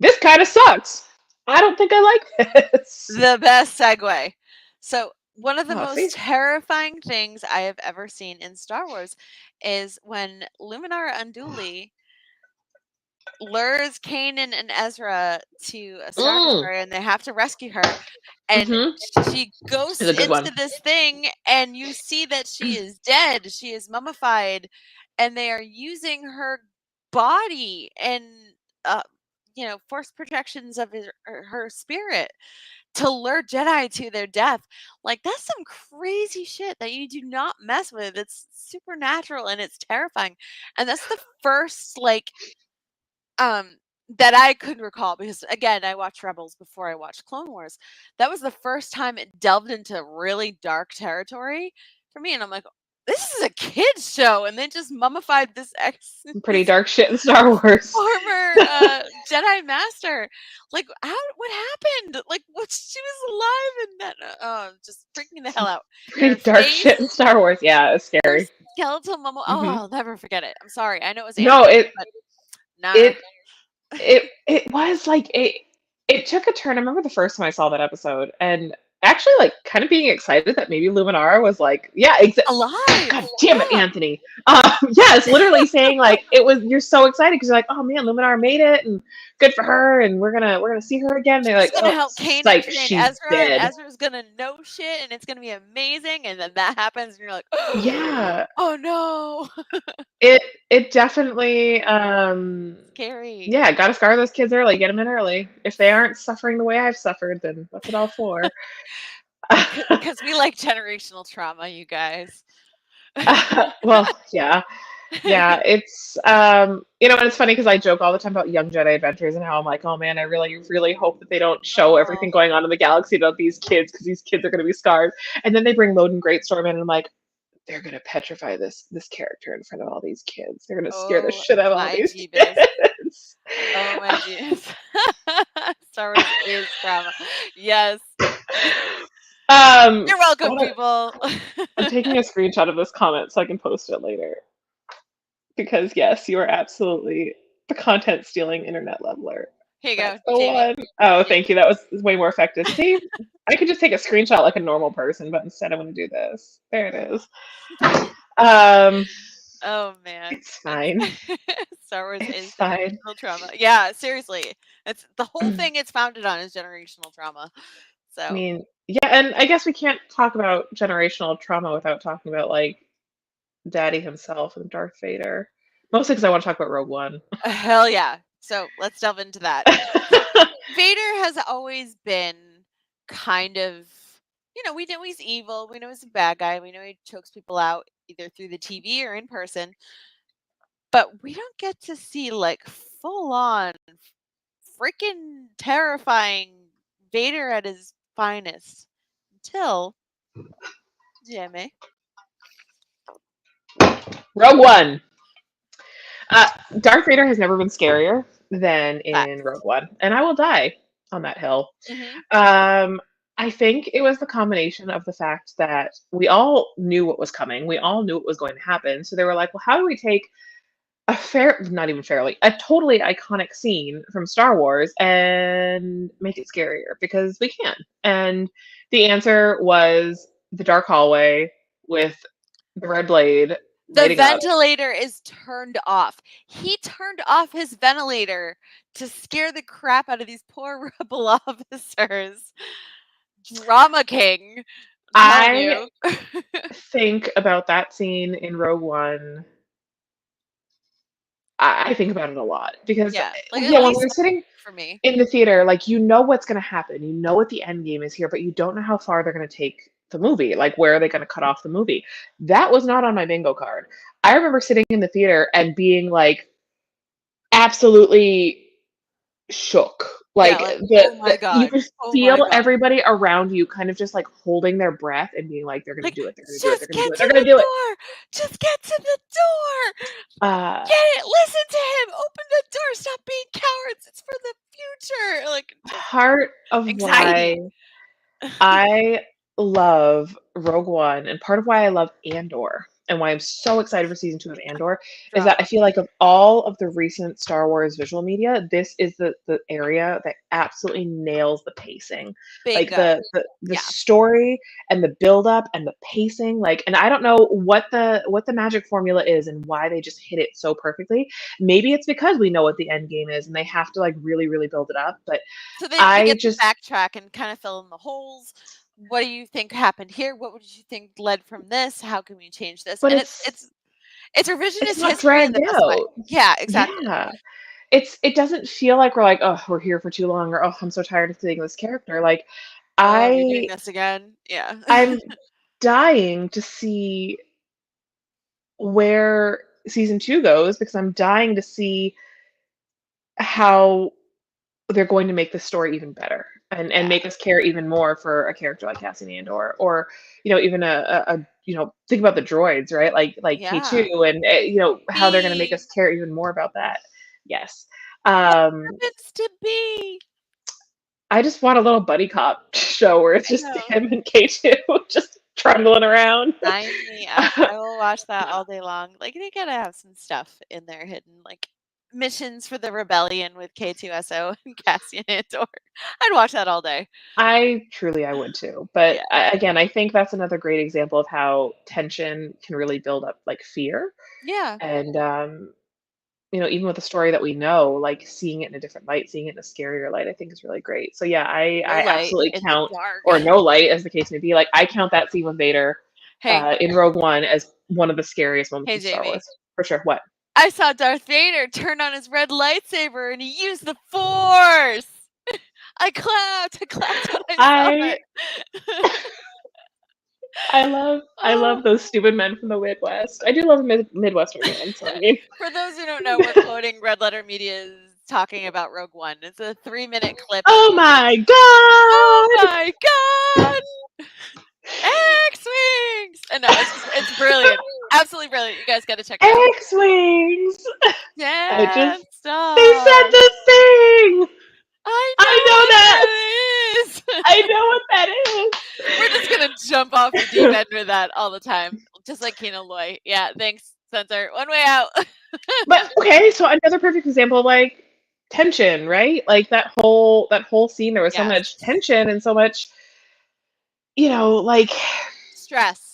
this kind of sucks. I don't think I like this. The best segue. So, one of the Oh, see? most terrifying things I have ever seen in Star Wars is when Luminara Unduli lures Kanan and Ezra to a Star Mm. Destroyer and they have to rescue her. And Mm-hmm. she goes It's a good one. into this thing, and you see that she is dead. She is mummified, and they are using her body and uh, force projections of her spirit to lure Jedi to their death. Like, that's some crazy shit that you do not mess with. It's supernatural and it's terrifying. And that's the first, like, that I could recall, because again, I watched Rebels before I watched Clone Wars. That was the first time it delved into really dark territory for me, and I'm like, this is a kids show, and they just mummified this Pretty dark shit in Star Wars. former Jedi Master. Like, what happened? Like, she was alive, and that just freaking the hell out. Pretty dark shit in Star Wars. Yeah, it's scary. Skeletal mummo. Oh, I'll never forget it. I'm sorry. I know it was No, animated, but nah. It was like it took a turn. I remember the first time I saw that episode, and actually like kind of being excited that maybe Luminara was like, yeah, alive. God damn it, Anthony. Yes, literally saying like you're so excited because you're like, oh man, Luminara made it, and good for her, and we're gonna see her again. They're like, gonna help Kanan like train she's Ezra, dead. and Ezra's gonna know shit, and it's gonna be amazing. And then that happens, and you're like, yeah, oh no. It definitely Scary. yeah, gotta scar those kids early, get them in early. If they aren't suffering the way I've suffered, then what's it all for? Because we like generational trauma, you guys. Well, yeah. It's and it's funny because I joke all the time about Young Jedi Adventures and how I'm like, oh man, I really, really hope that they don't show everything going on in the galaxy about these kids, because these kids are going to be scarred. And then they bring Loden Greatstorm in, and I'm like, they're going to petrify this character in front of all these kids. They're going to scare the shit out of all these kids. Oh my Jesus. Star Wars is trauma. Yes. You're welcome, people. I'm taking a screenshot of this comment so I can post it later. Because yes, you are absolutely the content stealing internet leveler. Here you go. The one. Oh, thank you. That was way more effective. See, I could just take a screenshot like a normal person, but instead I'm going to do this. There it is. Oh man, it's fine. Star Wars is fine. Generational trauma. Yeah, seriously, it's the whole thing it's founded on is generational trauma. So I mean, yeah, and I guess we can't talk about generational trauma without talking about like Daddy himself and Darth Vader. Mostly because I want to talk about Rogue One. Hell yeah. So let's delve into that. Vader has always been kind of, we know he's evil. We know he's a bad guy. We know he chokes people out either through the TV or in person. But we don't get to see like full on freaking terrifying Vader at his finest until Jimmy. Rogue One. Darth Vader has never been scarier than in Rogue One, and I will die on that hill. Mm-hmm. I think it was the combination of the fact that we all knew what was coming. We all knew what was going to happen. So they were like, well, how do we take a totally iconic scene from Star Wars and make it scarier? Because we can. And the answer was the dark hallway with the red blade. The ventilator is turned off. He turned off his ventilator to scare the crap out of these poor rebel officers. Drama king. I think about that scene in Rogue One. I think about it a lot because when we're sitting for me in the theater, like, you know what's going to happen. You know what the end game is here, but you don't know how far they're going to take the movie. Like, where are they going to cut off the movie? That was not on my bingo card. I remember sitting in the theater and being like absolutely shook. Like, you could feel everybody around you kind of just like holding their breath and being like, they're going to do it. They're going to do it. They're going to do it. Just get to the door. Get it. Listen to him. Open the door. Stop being cowards. It's for the future. Like, part of anxiety. Why I love Rogue One, and part of why I love Andor, and why I'm so excited for season 2 of Andor, is that I feel like of all of the recent Star Wars visual media, this is the area that absolutely nails the pacing. Like the story and the build up and the pacing. Like, and I don't know what the magic formula is and why they just hit it so perfectly. Maybe it's because we know what the end game is and they have to like really, really build it up. But so they get to backtrack and kind of fill in the holes. What do you think happened here? What would you think led from this? How can we change this? But and it's revisionist it's not history in the best way. out. Yeah, exactly. Yeah. it doesn't feel like we're like, oh, we're here for too long, or oh, I'm so tired of seeing this character. Like Oh, you're doing I this again? Yeah. I'm dying to see where season 2 goes, because I'm dying to see how they're going to make the story even better, and Yeah. make us care even more for a character like Cassian Andor, or even think about the droids, right? Like Yeah. K2, and how they're going to make B. us care even more about that. Yes. What um happens to B? I just want a little buddy cop show where it's I just know. him and K2 just trundling around. Sign me up. I will watch that all day long. Like, they gotta have some stuff in there hidden, like missions for the rebellion with K2SO and Cassian Andor. I'd watch that all day. I would too. But Yeah. again, I think that's another great example of how tension can really build up like fear. Yeah. And even with a story that we know, like seeing it in a different light, seeing it in a scarier light, I think is really great. So yeah, No I light absolutely in the count, dark. or no light as the case may be. Like I count that scene with Vader Hey, in Rogue One as one of the scariest moments hey, in Star Jamie. Wars, for sure. What? I saw Darth Vader turn on his red lightsaber and he used the Force. I clapped when I saw it. I love those stupid men from the Midwest. I do love Midwestern men. So I mean, For those who don't know, we're quoting Red Letter Media's talking about Rogue One. It's a 3-minute clip. oh my Oh god! my god! X-Wings! And no, it's brilliant. Absolutely brilliant. You guys got to check it out. X-Wings! Yeah, they said the thing! I know that! is. I know what that is! We're just going to jump off the deep end with that all the time. Just like Kino Loy. Yeah, thanks, Spencer. One way out. But okay, so another perfect example of like tension, right? Like that whole scene, there was so much tension and so much, like Stress.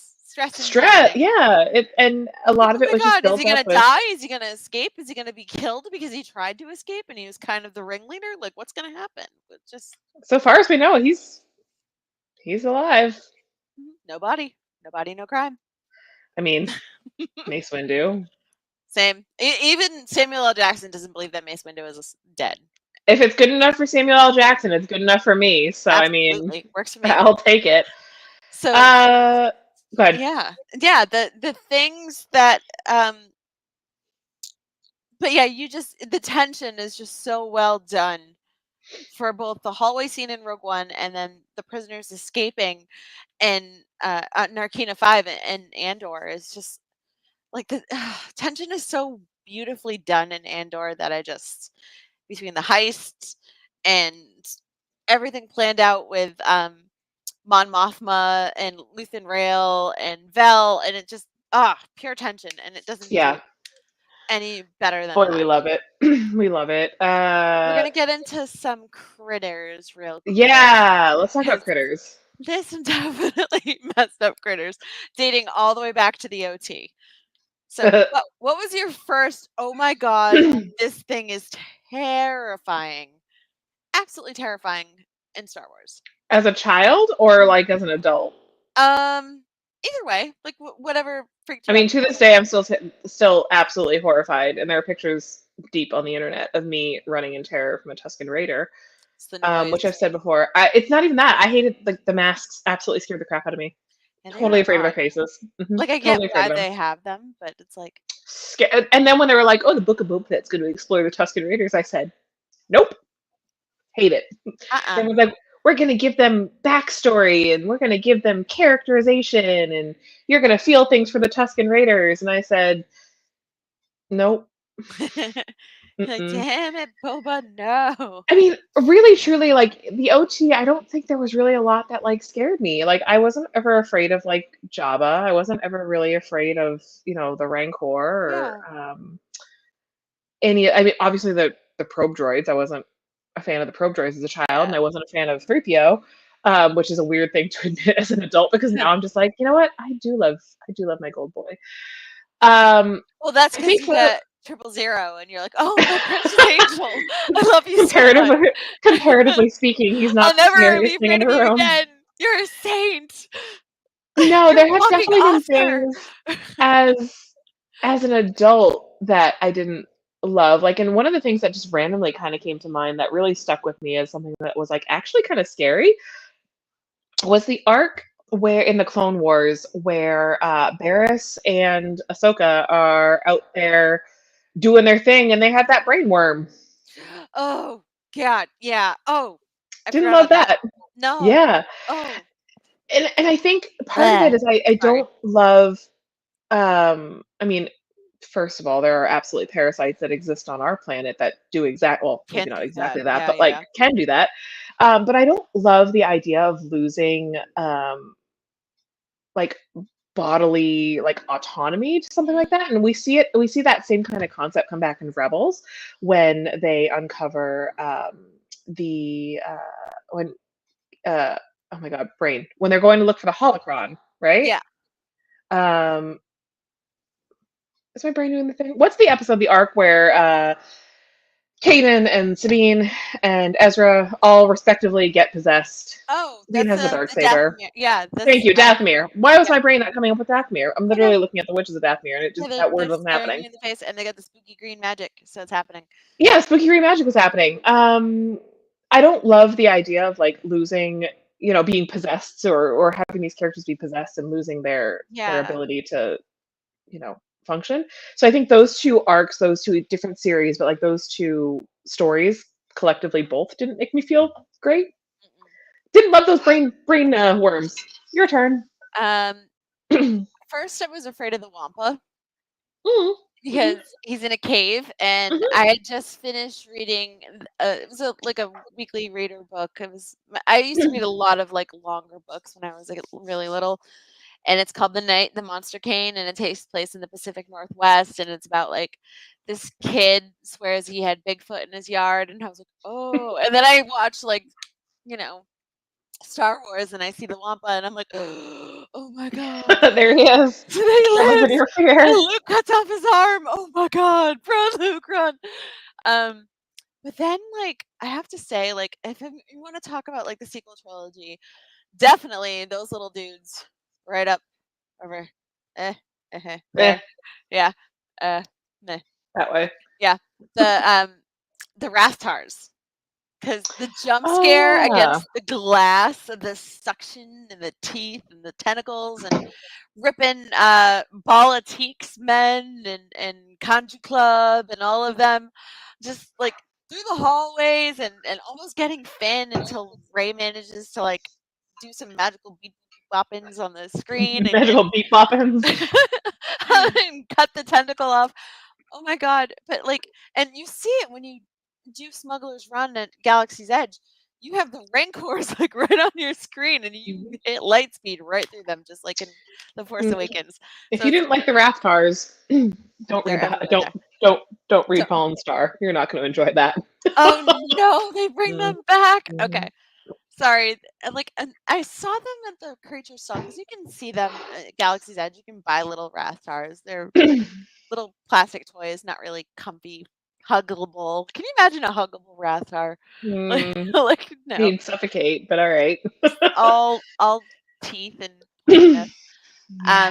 Yeah. And a lot Oh of it my was just god, is built he gonna up with. die? Is he gonna escape? Is he gonna be killed because he tried to escape and he was kind of the ringleader? Like, what's gonna happen? Just So far as we know, he's alive. nobody, no crime. I mean, Mace Windu. Same. Even Samuel L. Jackson doesn't believe that Mace Windu is dead. If it's good enough for Samuel L. Jackson, it's good enough for me. So Absolutely. I mean, Works for me. I'll take it. So go ahead. yeah. The things that but yeah, the tension is just so well done for both the hallway scene in Rogue One and then the prisoners escaping in Narkina 5 and Andor is just like the tension is so beautifully done in Andor that I just between the heist and everything planned out with Mon Mothma and Luthen Rael and Vel, and it just pure tension, and it doesn't do any better than Boy, that. we love it. We love it. We're gonna get into some critters real quick. Yeah, let's talk about critters. This definitely messed up critters, dating all the way back to the OT. So, what was your first? Oh my god, this thing is terrifying, absolutely terrifying in Star Wars. As a child or like as an adult? Either way, like whatever freaked you out. I mean, to this day, I'm still absolutely horrified, and there are pictures deep on the internet of me running in terror from a Tusken Raider, which I've said before. It's not even that. I hated like the masks. Absolutely scared the crap out of me. Totally afraid of their faces. Like I get why they have them, but it's like And then when they were like, "Oh, the Book of Boba Fett's going to explore the Tusken Raiders," I said, "Nope, hate it." And was like, we're going to give them backstory and we're going to give them characterization and you're going to feel things for the Tusken Raiders. And I said, nope. Like, damn it, Boba, no. I mean, really, truly, like the OT, I don't think there was really a lot that like scared me. Like I wasn't ever afraid of like Jabba. I wasn't ever really afraid of, the Rancor or any, I mean, obviously the probe droids. I wasn't a fan of the probe droids as a child, and I wasn't a fan of 3PO, which is a weird thing to admit as an adult because now I'm just like, you know what? I do love my gold boy. Well, that's because you got 000, and you're like, oh, my precious angel, I love you so much. Comparatively speaking, he's not. I'll never be afraid of you again. You're a saint. No, there have definitely been things as an adult that I didn't love, like, and one of the things that just randomly kind of came to mind that really stuck with me as something that was like actually kind of scary was the arc where in the Clone Wars where Barriss and Ahsoka are out there doing their thing and they had that brain worm. Oh God, yeah. Oh, I Didn't forgot love about that. that. No. Yeah. Oh. And I think part of it Bleh. is I Sorry. don't love I mean, first of all, there are absolutely parasites that exist on our planet that do well, maybe Can not do that. exactly that, Yeah, but like yeah. can do that. But I don't love the idea of losing like bodily like autonomy to something like that. And we see that same kind of concept come back in Rebels when they uncover the when oh my god, brain. When they're going to look for the holocron, right? Yeah. Um is my brain doing the thing? What's the episode, the arc where Kanan and Sabine and Ezra all respectively get possessed? Oh, Sabine that's has the dark the saber. Dathomir. Yeah, Thank that's you, Dathomir. Why was yeah. my brain not coming up with Dathomir? I'm I know. literally looking at the Witches of Dathomir, and it Yeah, just that word they're wasn't staring happening. you in the face, and they got the spooky green magic, so it's happening. Yeah, spooky green magic was happening. I don't love the idea of like losing, being possessed or having these characters be possessed and losing their Yeah. ability to, function. So I think those two arcs, those two different series, but like those two stories collectively both didn't make me feel great. Mm-mm. Didn't love those brain worms. Your turn. First I was afraid of the Wampa Mhm, mhm, because he's in a cave, and mhm. I had just finished reading. It was like a weekly reader book. I used to read a lot of like longer books when I was like really little, and it's called The Night the Monster Came, and it takes place in the Pacific Northwest, and it's about like this kid swears he had Bigfoot in his yard, and I was like, oh, and then I watched like you know Star Wars, and I see the Wampa, and I'm like, oh my god, There he is. he lives, Over your and fear. Luke cuts off his arm. Oh my god, run, Luke, run. Um, but then like I have to say, like you want to talk about like the sequel trilogy, definitely those little dudes right up over, Eh, there, yeah, uh, meh. that way. Yeah, the Rathtars. 'Cause the jump Oh scare yeah. against the glass, and the suction, and the teeth, and the tentacles, and ripping, Bala Teak's men, and Kanju Club, and all of them, just, like, through the hallways, and almost getting Finn until Rey manages to, like, do some magical beep boppins on the screen, Magical beat boppins. and cut the tentacle off. Oh my god, but, like, and you see it when you do Smuggler's Run at Galaxy's Edge. You have the Rancors, like, right on your screen, and you hit light speed right through them just like in The Force Mm, Awakens. If So you it's didn't like the Rathtars, don't they're read that. everywhere there. Don't So read Fallen Star. You're not going to enjoy that. oh, no, they bring Mm, them back? mhm. Okay. Sorry, and I saw them at the Creature Stall because you can see them at Galaxy's Edge. You can buy little Rathtars. They're little plastic toys, not really comfy, huggable. Can you imagine a huggable Rathar? Like, Mm, like no, He'd suffocate, but all right. all teeth and pointiness. Um, Yeah,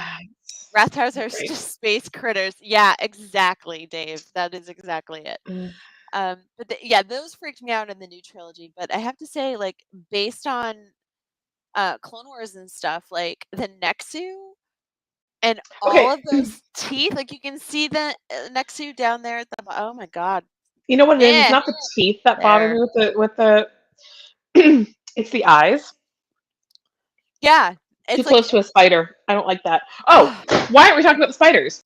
Rathars are great. just space critters. Yeah, exactly, Dave. That is exactly it. Mm. But yeah, those freaked me out in the new trilogy. But I have to say, like, based on Clone Wars and stuff, like the Nexu and all Okay, of those teeth, like you can see the Nexu down there at the oh my god. you know what it is? It's Eh, not the teeth that bother me there. with the. It's the eyes. Yeah, Too it's like close to a spider. I don't like that. Oh, why aren't we talking about the spiders?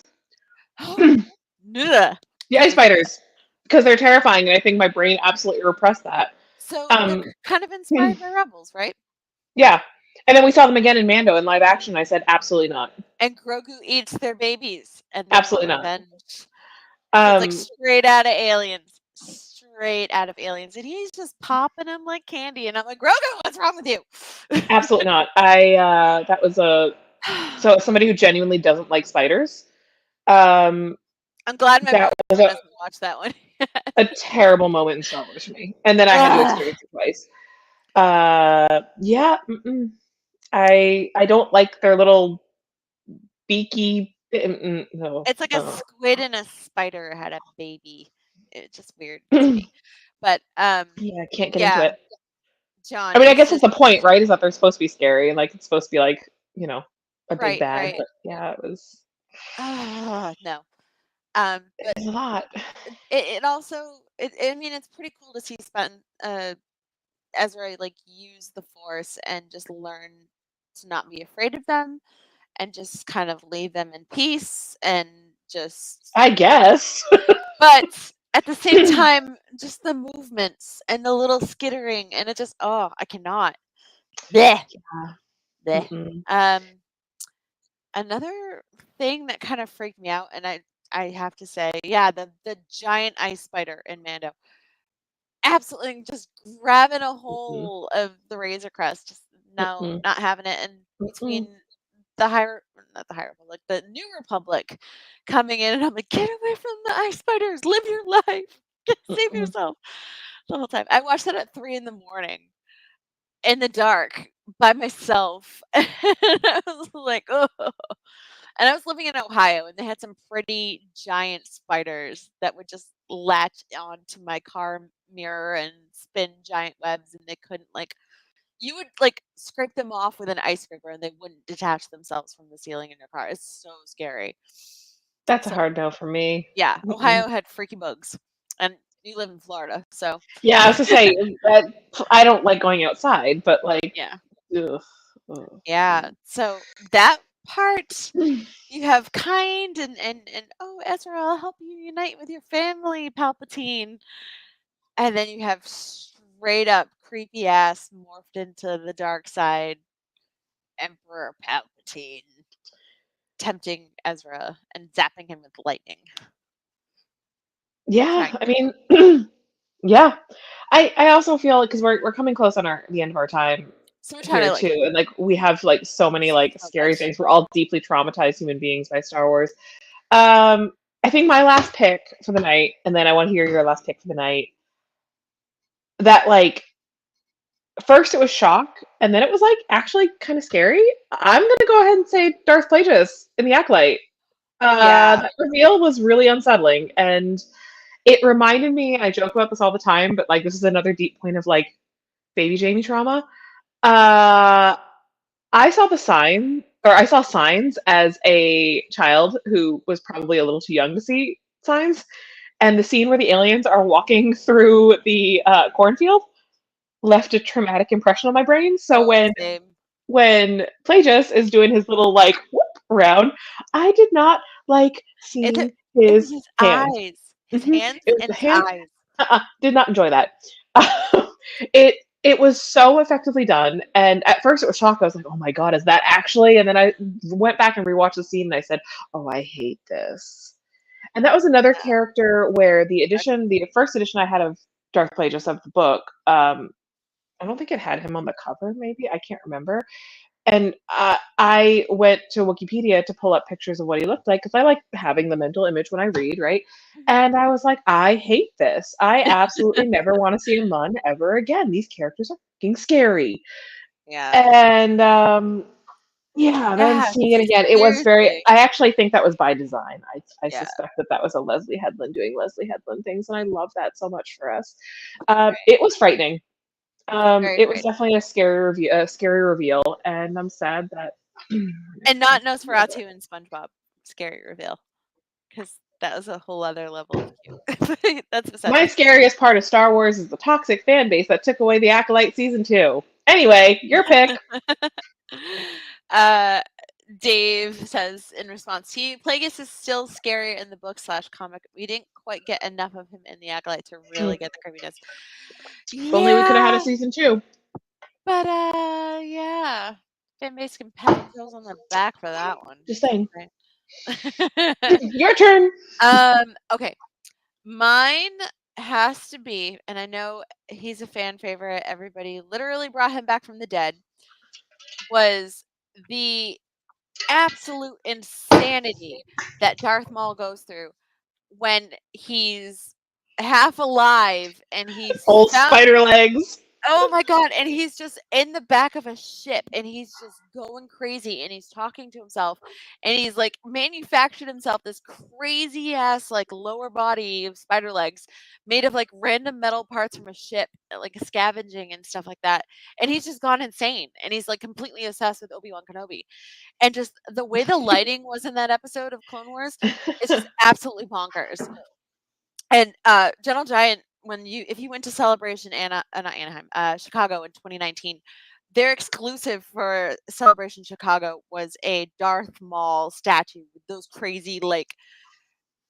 Ugh. The ice spiders, because they're terrifying, and I think my brain absolutely repressed that. So they're Um, kind of inspired by Rebels, right? yeah, and then we saw them again in Mando in live action. I said absolutely not, And Grogu eats their babies, and they want absolutely not. revenge. So it's like Um, straight out of Aliens, straight out of Aliens, and he's just popping them like candy, and I'm like, Grogu, what's wrong with you? absolutely not. That was so somebody who genuinely doesn't like spiders. Um, I'm glad my that was brother doesn't watch that one. a terrible moment in Star Wars for me, and then I had to Ugh. experience it twice. Yeah, I don't like their little beaky. No, It's like a squid and a spider had a baby. It's just weird to me. But Yeah, I can't get into yeah, it. John, I mean, I it's guess that's just the point, right? Is that they're supposed to be scary and like it's supposed to be like, a big right, bad. right. But yeah, it was No. it But was a lot. it also I mean it's pretty cool to see Ezra like use the Force and just learn to not be afraid of them and just kind of leave them in peace and just I guess. but at the same time just the movements and the little skittering and it just I cannot. Bleh. Bleh. Mm-mm. Another thing that kind of freaked me out and I have to say, yeah, the giant ice spider in Mando. Absolutely just grabbing a Mm-mm. hold of the Razor Crest. Just no, Mm-mm. not having it. And Mm-mm. between not the High Republic, the New Republic coming in, and I'm like, get away from the ice spiders, live your life, save Mm-mm. yourself the whole time. I watched that at 3 in the morning in the dark by myself. And I was like, oh. And I was living in Ohio, and they had some pretty giant spiders that would just latch onto my car mirror and spin giant webs, and they couldn't you would scrape them off with an ice scraper, and they wouldn't detach themselves from the ceiling in your car. It's so scary. That's a So hard no for me. yeah, Mm-mm. Ohio had freaky bugs, and you live in Florida, so Yeah, I was to say that I don't like going outside, but like, yeah, ugh, ugh. yeah. So that part. You have kind and oh Ezra, I'll help you unite with your family, Palpatine. And then you have straight up creepy ass morphed into the dark side Emperor Palpatine tempting Ezra and zapping him with lightning. Yeah, Trying I mean, yeah. I also feel like because we're coming close on the end of our time so we're trying here to too, and like we have like so many like so scary much. things. We're all deeply traumatized human beings by Star Wars. Um, I think my last pick for the night, and then I want to hear your last pick for the night. That like first it was shock, and then it was like actually kind of scary. I'm gonna go ahead and say Darth Plagueis in the Acolyte. Yeah. That reveal was really unsettling, and it reminded me. I joke about this all the time, but like this is another deep point of like baby Jamie trauma. Uh, I saw the sign, or I saw signs as a child who was probably a little too young to see signs. And the scene where the aliens are walking through the cornfield left a traumatic impression on my brain. So Oh, when same. Plagius is doing his little like whoop round, I did not like seeing It was his his hands. eyes. His Hmm. hands It was and the his hands. eyes. Did not enjoy that. It was so effectively done, and at first it was shock. I was like, "Oh my god, is that actually?" And then I went back and rewatched the scene, and I said, "Oh, I hate this." And that was another Yeah. character where the first edition I had of Darth Plagueis of the book, I don't think it had him on the cover. Maybe I can't remember. And I went to Wikipedia to pull up pictures of what he looked like because I like having the mental image when I read, right? And I was like, I hate this. I absolutely never want to see a Mun ever again. These characters are fucking scary. Yeah. And yeah, then Yeah. seeing it again, it was very. Seriously. I actually think that was by design. I Yeah. suspect that that was a Leslie Headland doing Leslie Headland things, and I love that so much for us. Right. It was frightening. Very It was frightening. definitely a scary reveal, and I'm sad that. And not Nosferatu and SpongeBob scary reveal, because that was a whole other level of cute. That's besides My the scariest part of Star Wars is the toxic fan base that took away the Acolyte season 2. Anyway, your pick. uh, Dave says in response to you, Plagueis is still scary in the book/comic. We didn't quite get enough of him in the Acolyte to really get the creepiness. If only we could have had a Yeah, season 2. but yeah, fanbase can pat themselves on the back for that one. Just saying. Right. Your turn. Okay. Mine has to be, and I know he's a fan favorite. Everybody literally brought him back from the dead. Was the absolute insanity that Darth Maul goes through when he's half alive and he's Old found spider legs. Oh my god, and he's just in the back of a ship and he's just going crazy and he's talking to himself and he's like manufactured himself this crazy ass like lower body of spider legs made of like random metal parts from a ship, like scavenging and stuff like that. And he's just gone insane and he's like completely obsessed with Obi-Wan Kenobi. And just the way the lighting was in that episode of Clone Wars is just absolutely bonkers. And Gentle Giant, if you went to Celebration not Anaheim, Chicago in 2019, their exclusive for Celebration Chicago was a Darth Maul statue with those crazy like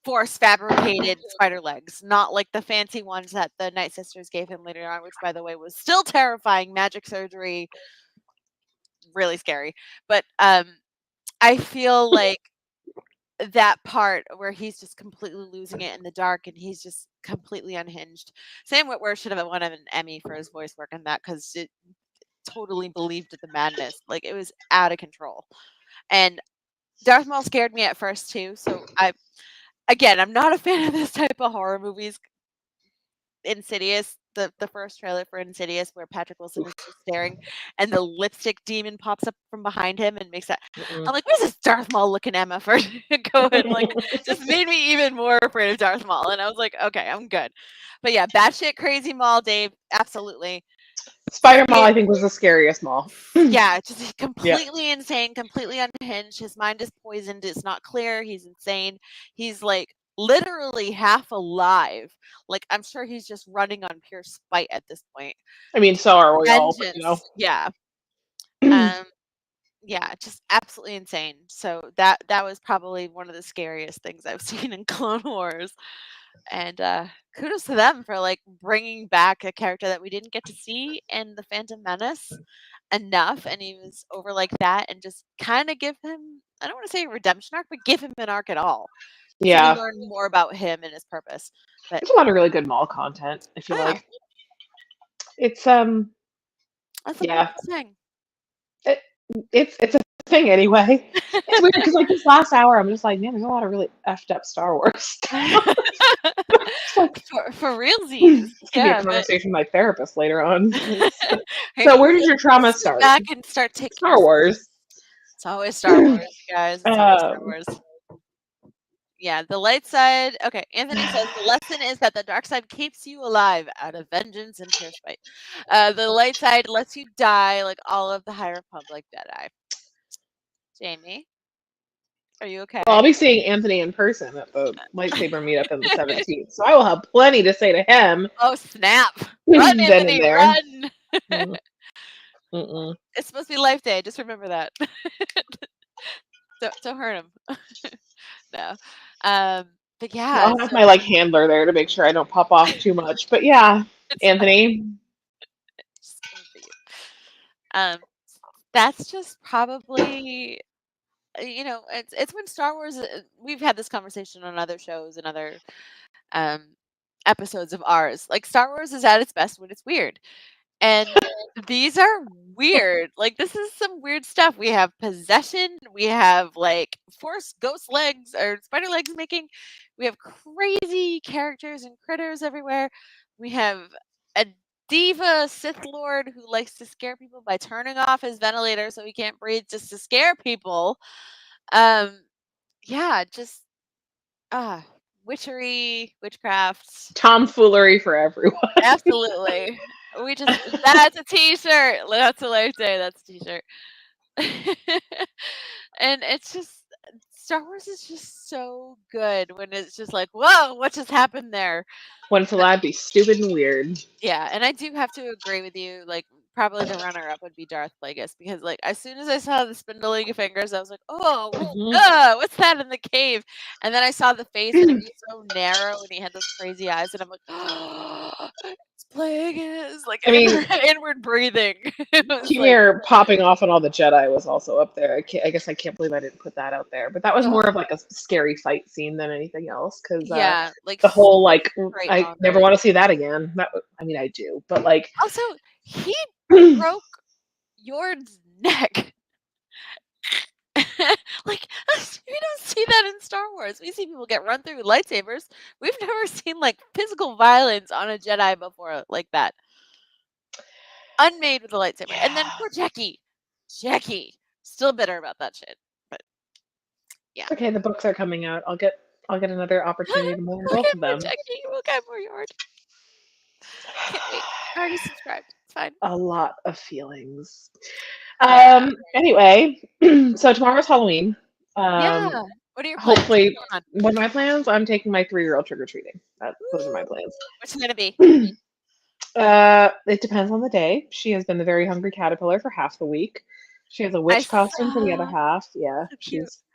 force fabricated spider legs, not like the fancy ones that the Night Sisters gave him later on, which by the way was still terrifying, magic surgery, really scary. But I feel like that part where he's just completely losing it in the dark and he's just completely unhinged. Sam Witwer should have won an Emmy for his voice work in that because it totally believed the madness. Like it was out of control. And Darth Maul scared me at first too. So I'm not a fan of this type of horror movies. Insidious, the first trailer for Insidious where Patrick Wilson is just staring and the lipstick demon pops up from behind him and makes that I'm like, where's this Darth Maul looking Emma for going? Like just made me even more afraid of Darth Maul. And I was like, okay, I'm good. But yeah, batshit crazy Maul, Dave, absolutely. Spider Maul, I think, was the scariest Maul. Yeah, just completely insane, completely unhinged. His mind is poisoned. It's not clear. He's insane. He's like literally half alive. Like I'm sure he's just running on pure spite at this point. I mean, so are we all. Vengeance. Yeah. Yeah, just absolutely insane. So that was probably one of the scariest things I've seen in Clone Wars. And kudos to them for like bringing back a character that we didn't get to see in the Phantom Menace enough, and he was over like that, and just kind of give him, I don't want to say a redemption arc, but give him an arc at all. Yeah, so we learn more about him and his purpose. But there's a lot of really good Maul content. I feel like it's that's a beautiful thing. It's a thing anyway. It's weird because like this last hour, I'm just like, man, there's a lot of really effed up Star Wars stuff. for realsies. It's gonna be a conversation with my therapist later on. So where did your trauma start? Back and start taking Star Wars. It's always Star Wars, guys. It's always Star Wars. Yeah, the light side. Okay, Anthony says the lesson is that the dark side keeps you alive out of vengeance and pure spite. The light side lets you die like all of the High Republic Jedi. Jamie, are you okay? Well, I'll be seeing Anthony in person at the lightsaber meetup on the 17th, so I will have plenty to say to him. Oh snap! Run, Anthony, run! It's supposed to be Life Day. Just remember that. Don't hurt him. No. But yeah, I'll have my like handler there to make sure I don't pop off too much. But yeah, Anthony. That's just probably, it's when Star Wars. We've had this conversation on other shows and other episodes of ours. Like Star Wars is at its best when it's weird. And these are weird. Like this is some weird stuff. We have possession. We have like force ghost legs or spider legs making. We have crazy characters and critters everywhere. We have a diva Sith Lord who likes to scare people by turning off his ventilator so he can't breathe just to scare people. Yeah, just witchery, witchcraft, tomfoolery for everyone. Absolutely. That's a t-shirt. That's a Life Day. That's a t-shirt. And it's just, Star Wars is just so good when it's just like, whoa, what just happened there? When it's allowed to be stupid and weird. Yeah, and I do have to agree with you. Like, probably the runner-up would be Darth Plagueis, because like as soon as I saw the spindling fingers, I was like, oh, what's that in the cave? And then I saw the face, and it was so narrow, and he had those crazy eyes, and I'm like, oh, it's Plagueis. Like, I mean, inward breathing. Here, popping off on all the Jedi was also up there. I guess I can't believe I didn't put that out there, but that was more of like a scary fight scene than anything else. Because like the whole like, I never want to see that again. I mean, I do, but like also he broke Yord's neck. Like, we don't see that in Star Wars. We see people get run through with lightsabers. We've never seen like physical violence on a Jedi before like that. unmade with a lightsaber. And then poor Jackie. Still bitter about that shit. But yeah. Okay, the books are coming out. I'll get another opportunity to mourn We'll both get of more them. Jackie. We'll get more Yard. Can't wait. I already subscribed. It's fine. A lot of feelings. Yeah. Anyway, so tomorrow's Halloween. Yeah. What are your plans? Hopefully, What's going on? what are my plans? I'm taking my 3-year-old trick or treating. Those are my plans. What's it gonna be? It depends on the day. She has been the very hungry caterpillar for half the week. She has a I witch costume for the other saw. half. Yeah, So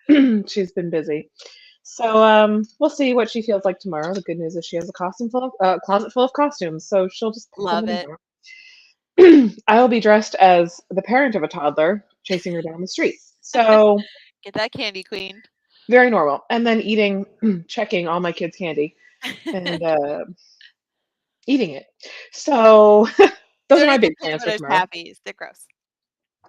cute. she's been busy. So we'll see what she feels like tomorrow. The good news is she has a closet full of costumes, so she'll just put Love them it. in there. I will be dressed as the parent of a toddler chasing her down the street. So Get that candy queen. very normal. And then checking all my kids' candy and eating it. So those are Don't my eat the big peanut plans for butter tomorrow. taffies. They're gross.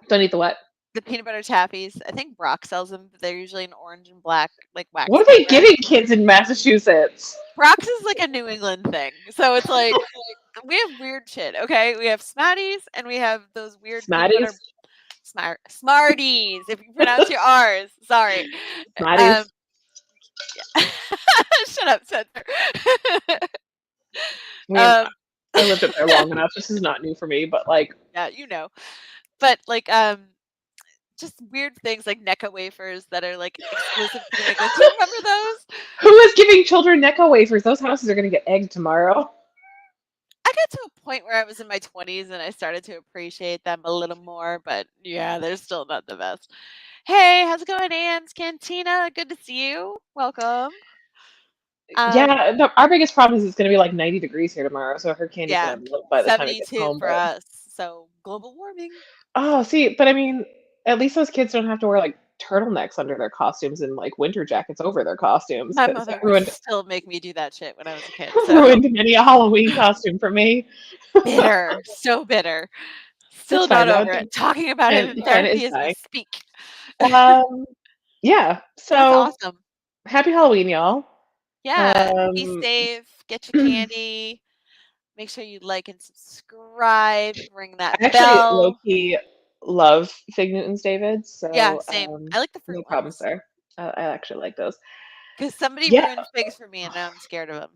Don't eat the what? The peanut butter taffies. I think Brock sells them, but they're usually in orange and black, like wax What are they paper. giving kids in Massachusetts? Brock's is like a New England thing. So it's like we have weird shit, okay? We have Smarties and we have those weird peanut butter Smarties? Smarties, if you pronounce your R's. Sorry. Smarties? Shut up, Spencer. I mean, I lived up there long enough. This is not new for me, but like, yeah, you know. But like just weird things like Necco wafers that are like exclusive to New England. Do you remember those? who is giving children Necco wafers? Those houses are going to get egged tomorrow. I got to a point where I was in my 20s and I started to appreciate them a little more, but yeah, they're still not the best. Hey, how's it going, Anne's Cantina? Good to see you. Welcome. Yeah, our biggest problem is it's going to be like 90 degrees here tomorrow, so her candy's Yeah, going to melt by the time it gets 72 home. for us. So global warming. Oh, see, but I mean, at least those kids don't have to wear like turtlenecks under their costumes and like winter jackets over their costumes. My 'cause mother that would still make me do that shit when I was a kid. So ruined many a Halloween costume for me. bitter, so bitter. Still It's fine, not though. over it. Talking about it in China therapy is as we dying. speak. Yeah. So That's awesome. happy Halloween, y'all. Yeah, be safe. Get your candy. Make sure you like and subscribe. Ring that I actually bell. low-key love Fig Newtons, David. So Yeah, same. I like the fruit no problems ones. there. I actually like those. Because somebody Yeah. ruined figs for me, and now I'm scared of them.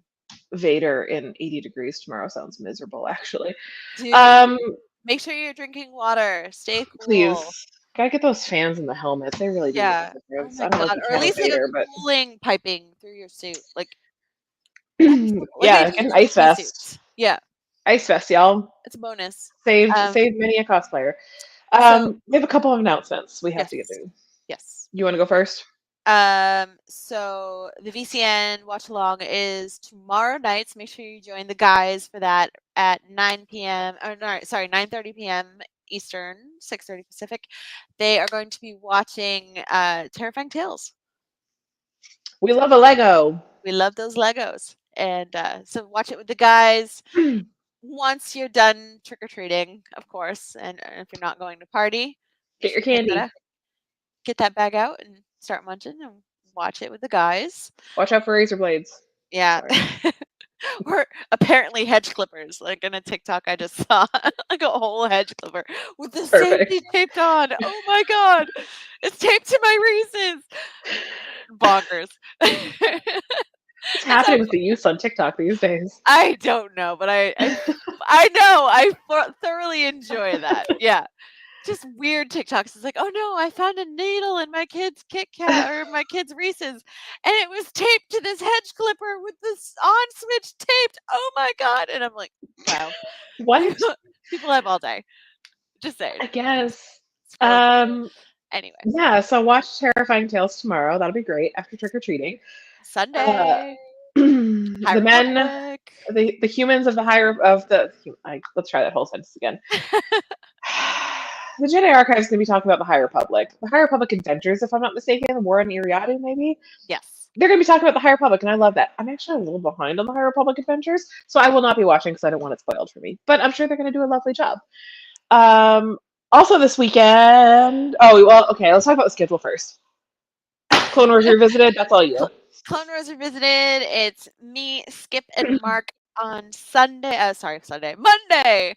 Vader in 80 degrees tomorrow sounds miserable, actually. Dude, make sure you're drinking water. Stay cool. Please. Gotta get those fans in the helmet. They really do Yeah. make a difference. Oh my I don't God. know Or at least like Vader, a but cooling piping through your suit. Like, yeah, get an ice vest. Suits. Yeah. Ice vest, y'all. It's a bonus. Saved many a cosplayer. So, we have a couple of announcements we have to get through. Yes. You want to go first? So the VCN watch along is tomorrow night. So make sure you join the guys for that at 9 p.m. Or no, sorry, 9:30 p.m. Eastern, 6:30 Pacific. They are going to be watching Terrifying Tales. We love a Lego. We love those Legos. And so watch it with the guys. Once you're done trick-or-treating, of course, and if you're not going to party, get your candy. Get that bag out and start munching and watch it with the guys. Watch out for razor blades. Yeah. Or apparently hedge clippers, like in a TikTok I just saw, like a whole hedge clipper with the safety taped on. Oh my God. It's taped to my Reese's. Bonkers. What's happening with the youth on TikTok these days? I don't know, but I know. I thoroughly enjoy that. Yeah. Just weird TikToks. It's like, oh no, I found a needle in my kid's Kit Kat or my kid's Reese's, and it was taped to this hedge clipper with this on switch taped. Oh my God. And I'm like, wow. What? People have all day. Just saying. I guess. Anyway. Yeah, so watch Terrifying Tales tomorrow. That'll be great after trick-or-treating. Sunday. The men, the humans of the let's try that whole sentence again. The Jedi Archive is going to be talking about the High Republic. The High Republic Adventures, if I'm not mistaken, the War on Eriadu, maybe? Yes. They're going to be talking about the High Republic, and I love that. I'm actually a little behind on the High Republic Adventures, so I will not be watching because I don't want it spoiled for me. But I'm sure they're going to do a lovely job. Also this weekend... okay, let's talk about the schedule first. Clone Wars Revisited, that's all you. Clone Wars Revisited, it's me, Skip, and Mark on Monday.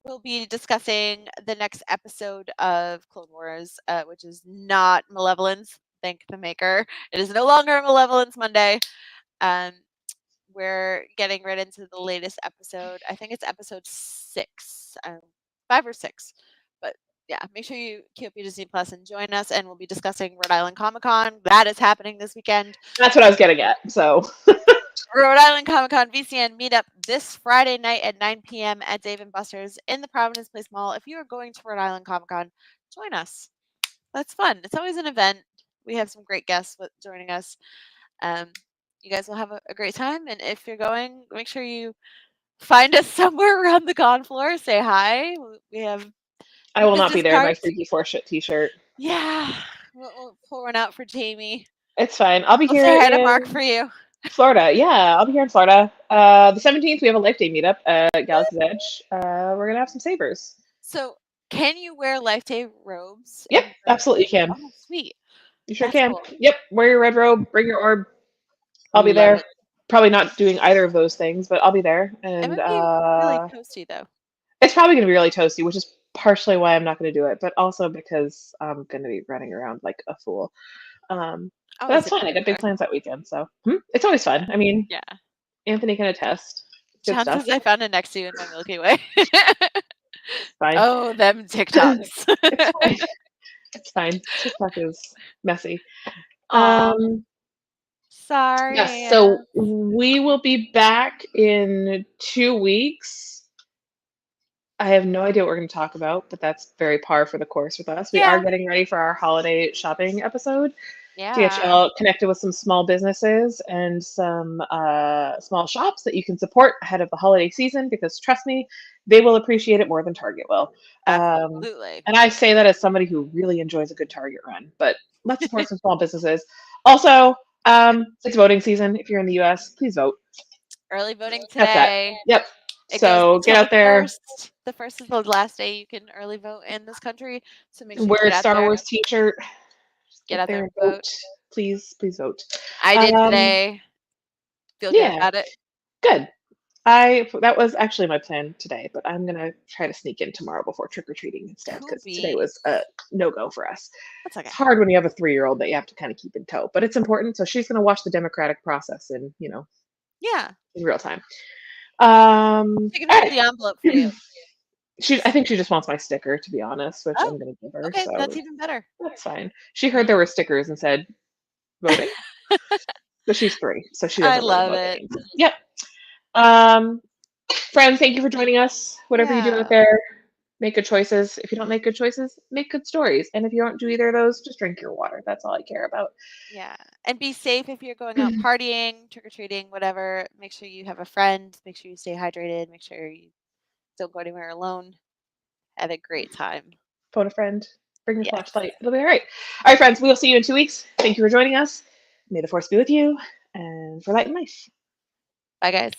we'll be discussing the next episode of Clone Wars, which is not Malevolence. Thank the maker. It is no longer Malevolence Monday. We're getting right into the latest episode. I think it's episode 6, 5 or 6. But yeah, make sure you queue up your Disney Plus and join us, and we'll be discussing Rhode Island Comic Con. That is happening this weekend. That's what I was getting at. So Rhode Island Comic Con VCN meetup this Friday night at 9 p.m. at Dave & Buster's in the Providence Place Mall. If you are going to Rhode Island Comic Con, join us. That's fun. It's always an event. We have some great guests joining us. You guys will have a great time. And if you're going, make sure you find us somewhere around the con floor. Say hi. We have. I will not be there in my cards. Freaky Four Shit t-shirt. Yeah. We'll pull one out for Jamie. It's fine. I'll be here. Say hi to Mark for you. Florida. Yeah, I'll be here in Florida. The 17th, we have a Life Day meetup at Galaxy's Edge. We're going to have some sabers. So, can you wear Life Day robes? Yep, absolutely you can. Oh, sweet. You sure That's can. cool. Yep, wear your red robe, bring your orb. I'll be Love there. it. Probably not doing either of those things, but I'll be there. It And would be really toasty, though. it's probably going to be really toasty, which is partially why I'm not going to do it, but also because I'm going to be running around like a fool. But that's fine. I got big plans that weekend, so it's always fun. I mean, Yeah. Anthony can attest. Good John stuff. says I found it next to you in my Milky Way. Fine. Oh, them TikToks. It's fine. It's fine. TikTok is messy. Sorry. Yes, so we will be back in 2 weeks. I have no idea what we're going to talk about, but that's very par for the course with us. We are getting ready for our holiday shopping episode to get y'all connected with some small businesses and some small shops that you can support ahead of the holiday season, because trust me, they will appreciate it more than Target will. Absolutely. And I say that as somebody who really enjoys a good Target run, but let's support some small businesses. Also, it's voting season. If you're in the US, please vote. Early voting today. Yep. It So goes get out there. The first is the last day you can early vote in this country. So make sure Wear you a get out Star there. Wars t-shirt. Get out there and vote. Please vote. I did today. Feel good about it. Good. That was actually my plan today, but I'm gonna try to sneak in tomorrow before trick-or-treating instead, because today was a no-go for us. That's okay. It's hard when you have a 3-year-old that you have to kind of keep in tow, but it's important. So she's gonna watch the democratic process in real time. She can hold the envelope for you. I think she just wants my sticker, to be honest, which I'm gonna give her. Okay, so that's even better. That's fine. She heard there were stickers and said voting. But she's 3, so she doesn't. I love it. Yep. Friends, thank you for joining us. Whatever you do out there, make good choices. If you don't make good choices, make good stories. And if you don't do either of those, just drink your water. That's all I care about. Yeah. And be safe if you're going out partying, trick-or-treating, whatever. Make sure you have a friend. Make sure you stay hydrated. Make sure you don't go anywhere alone. Have a great time. Phone a friend. Bring your flashlight. It'll be all right. All right, friends. We'll see you in 2 weeks. Thank you for joining us. May the force be with you. And for light and life. Bye, guys.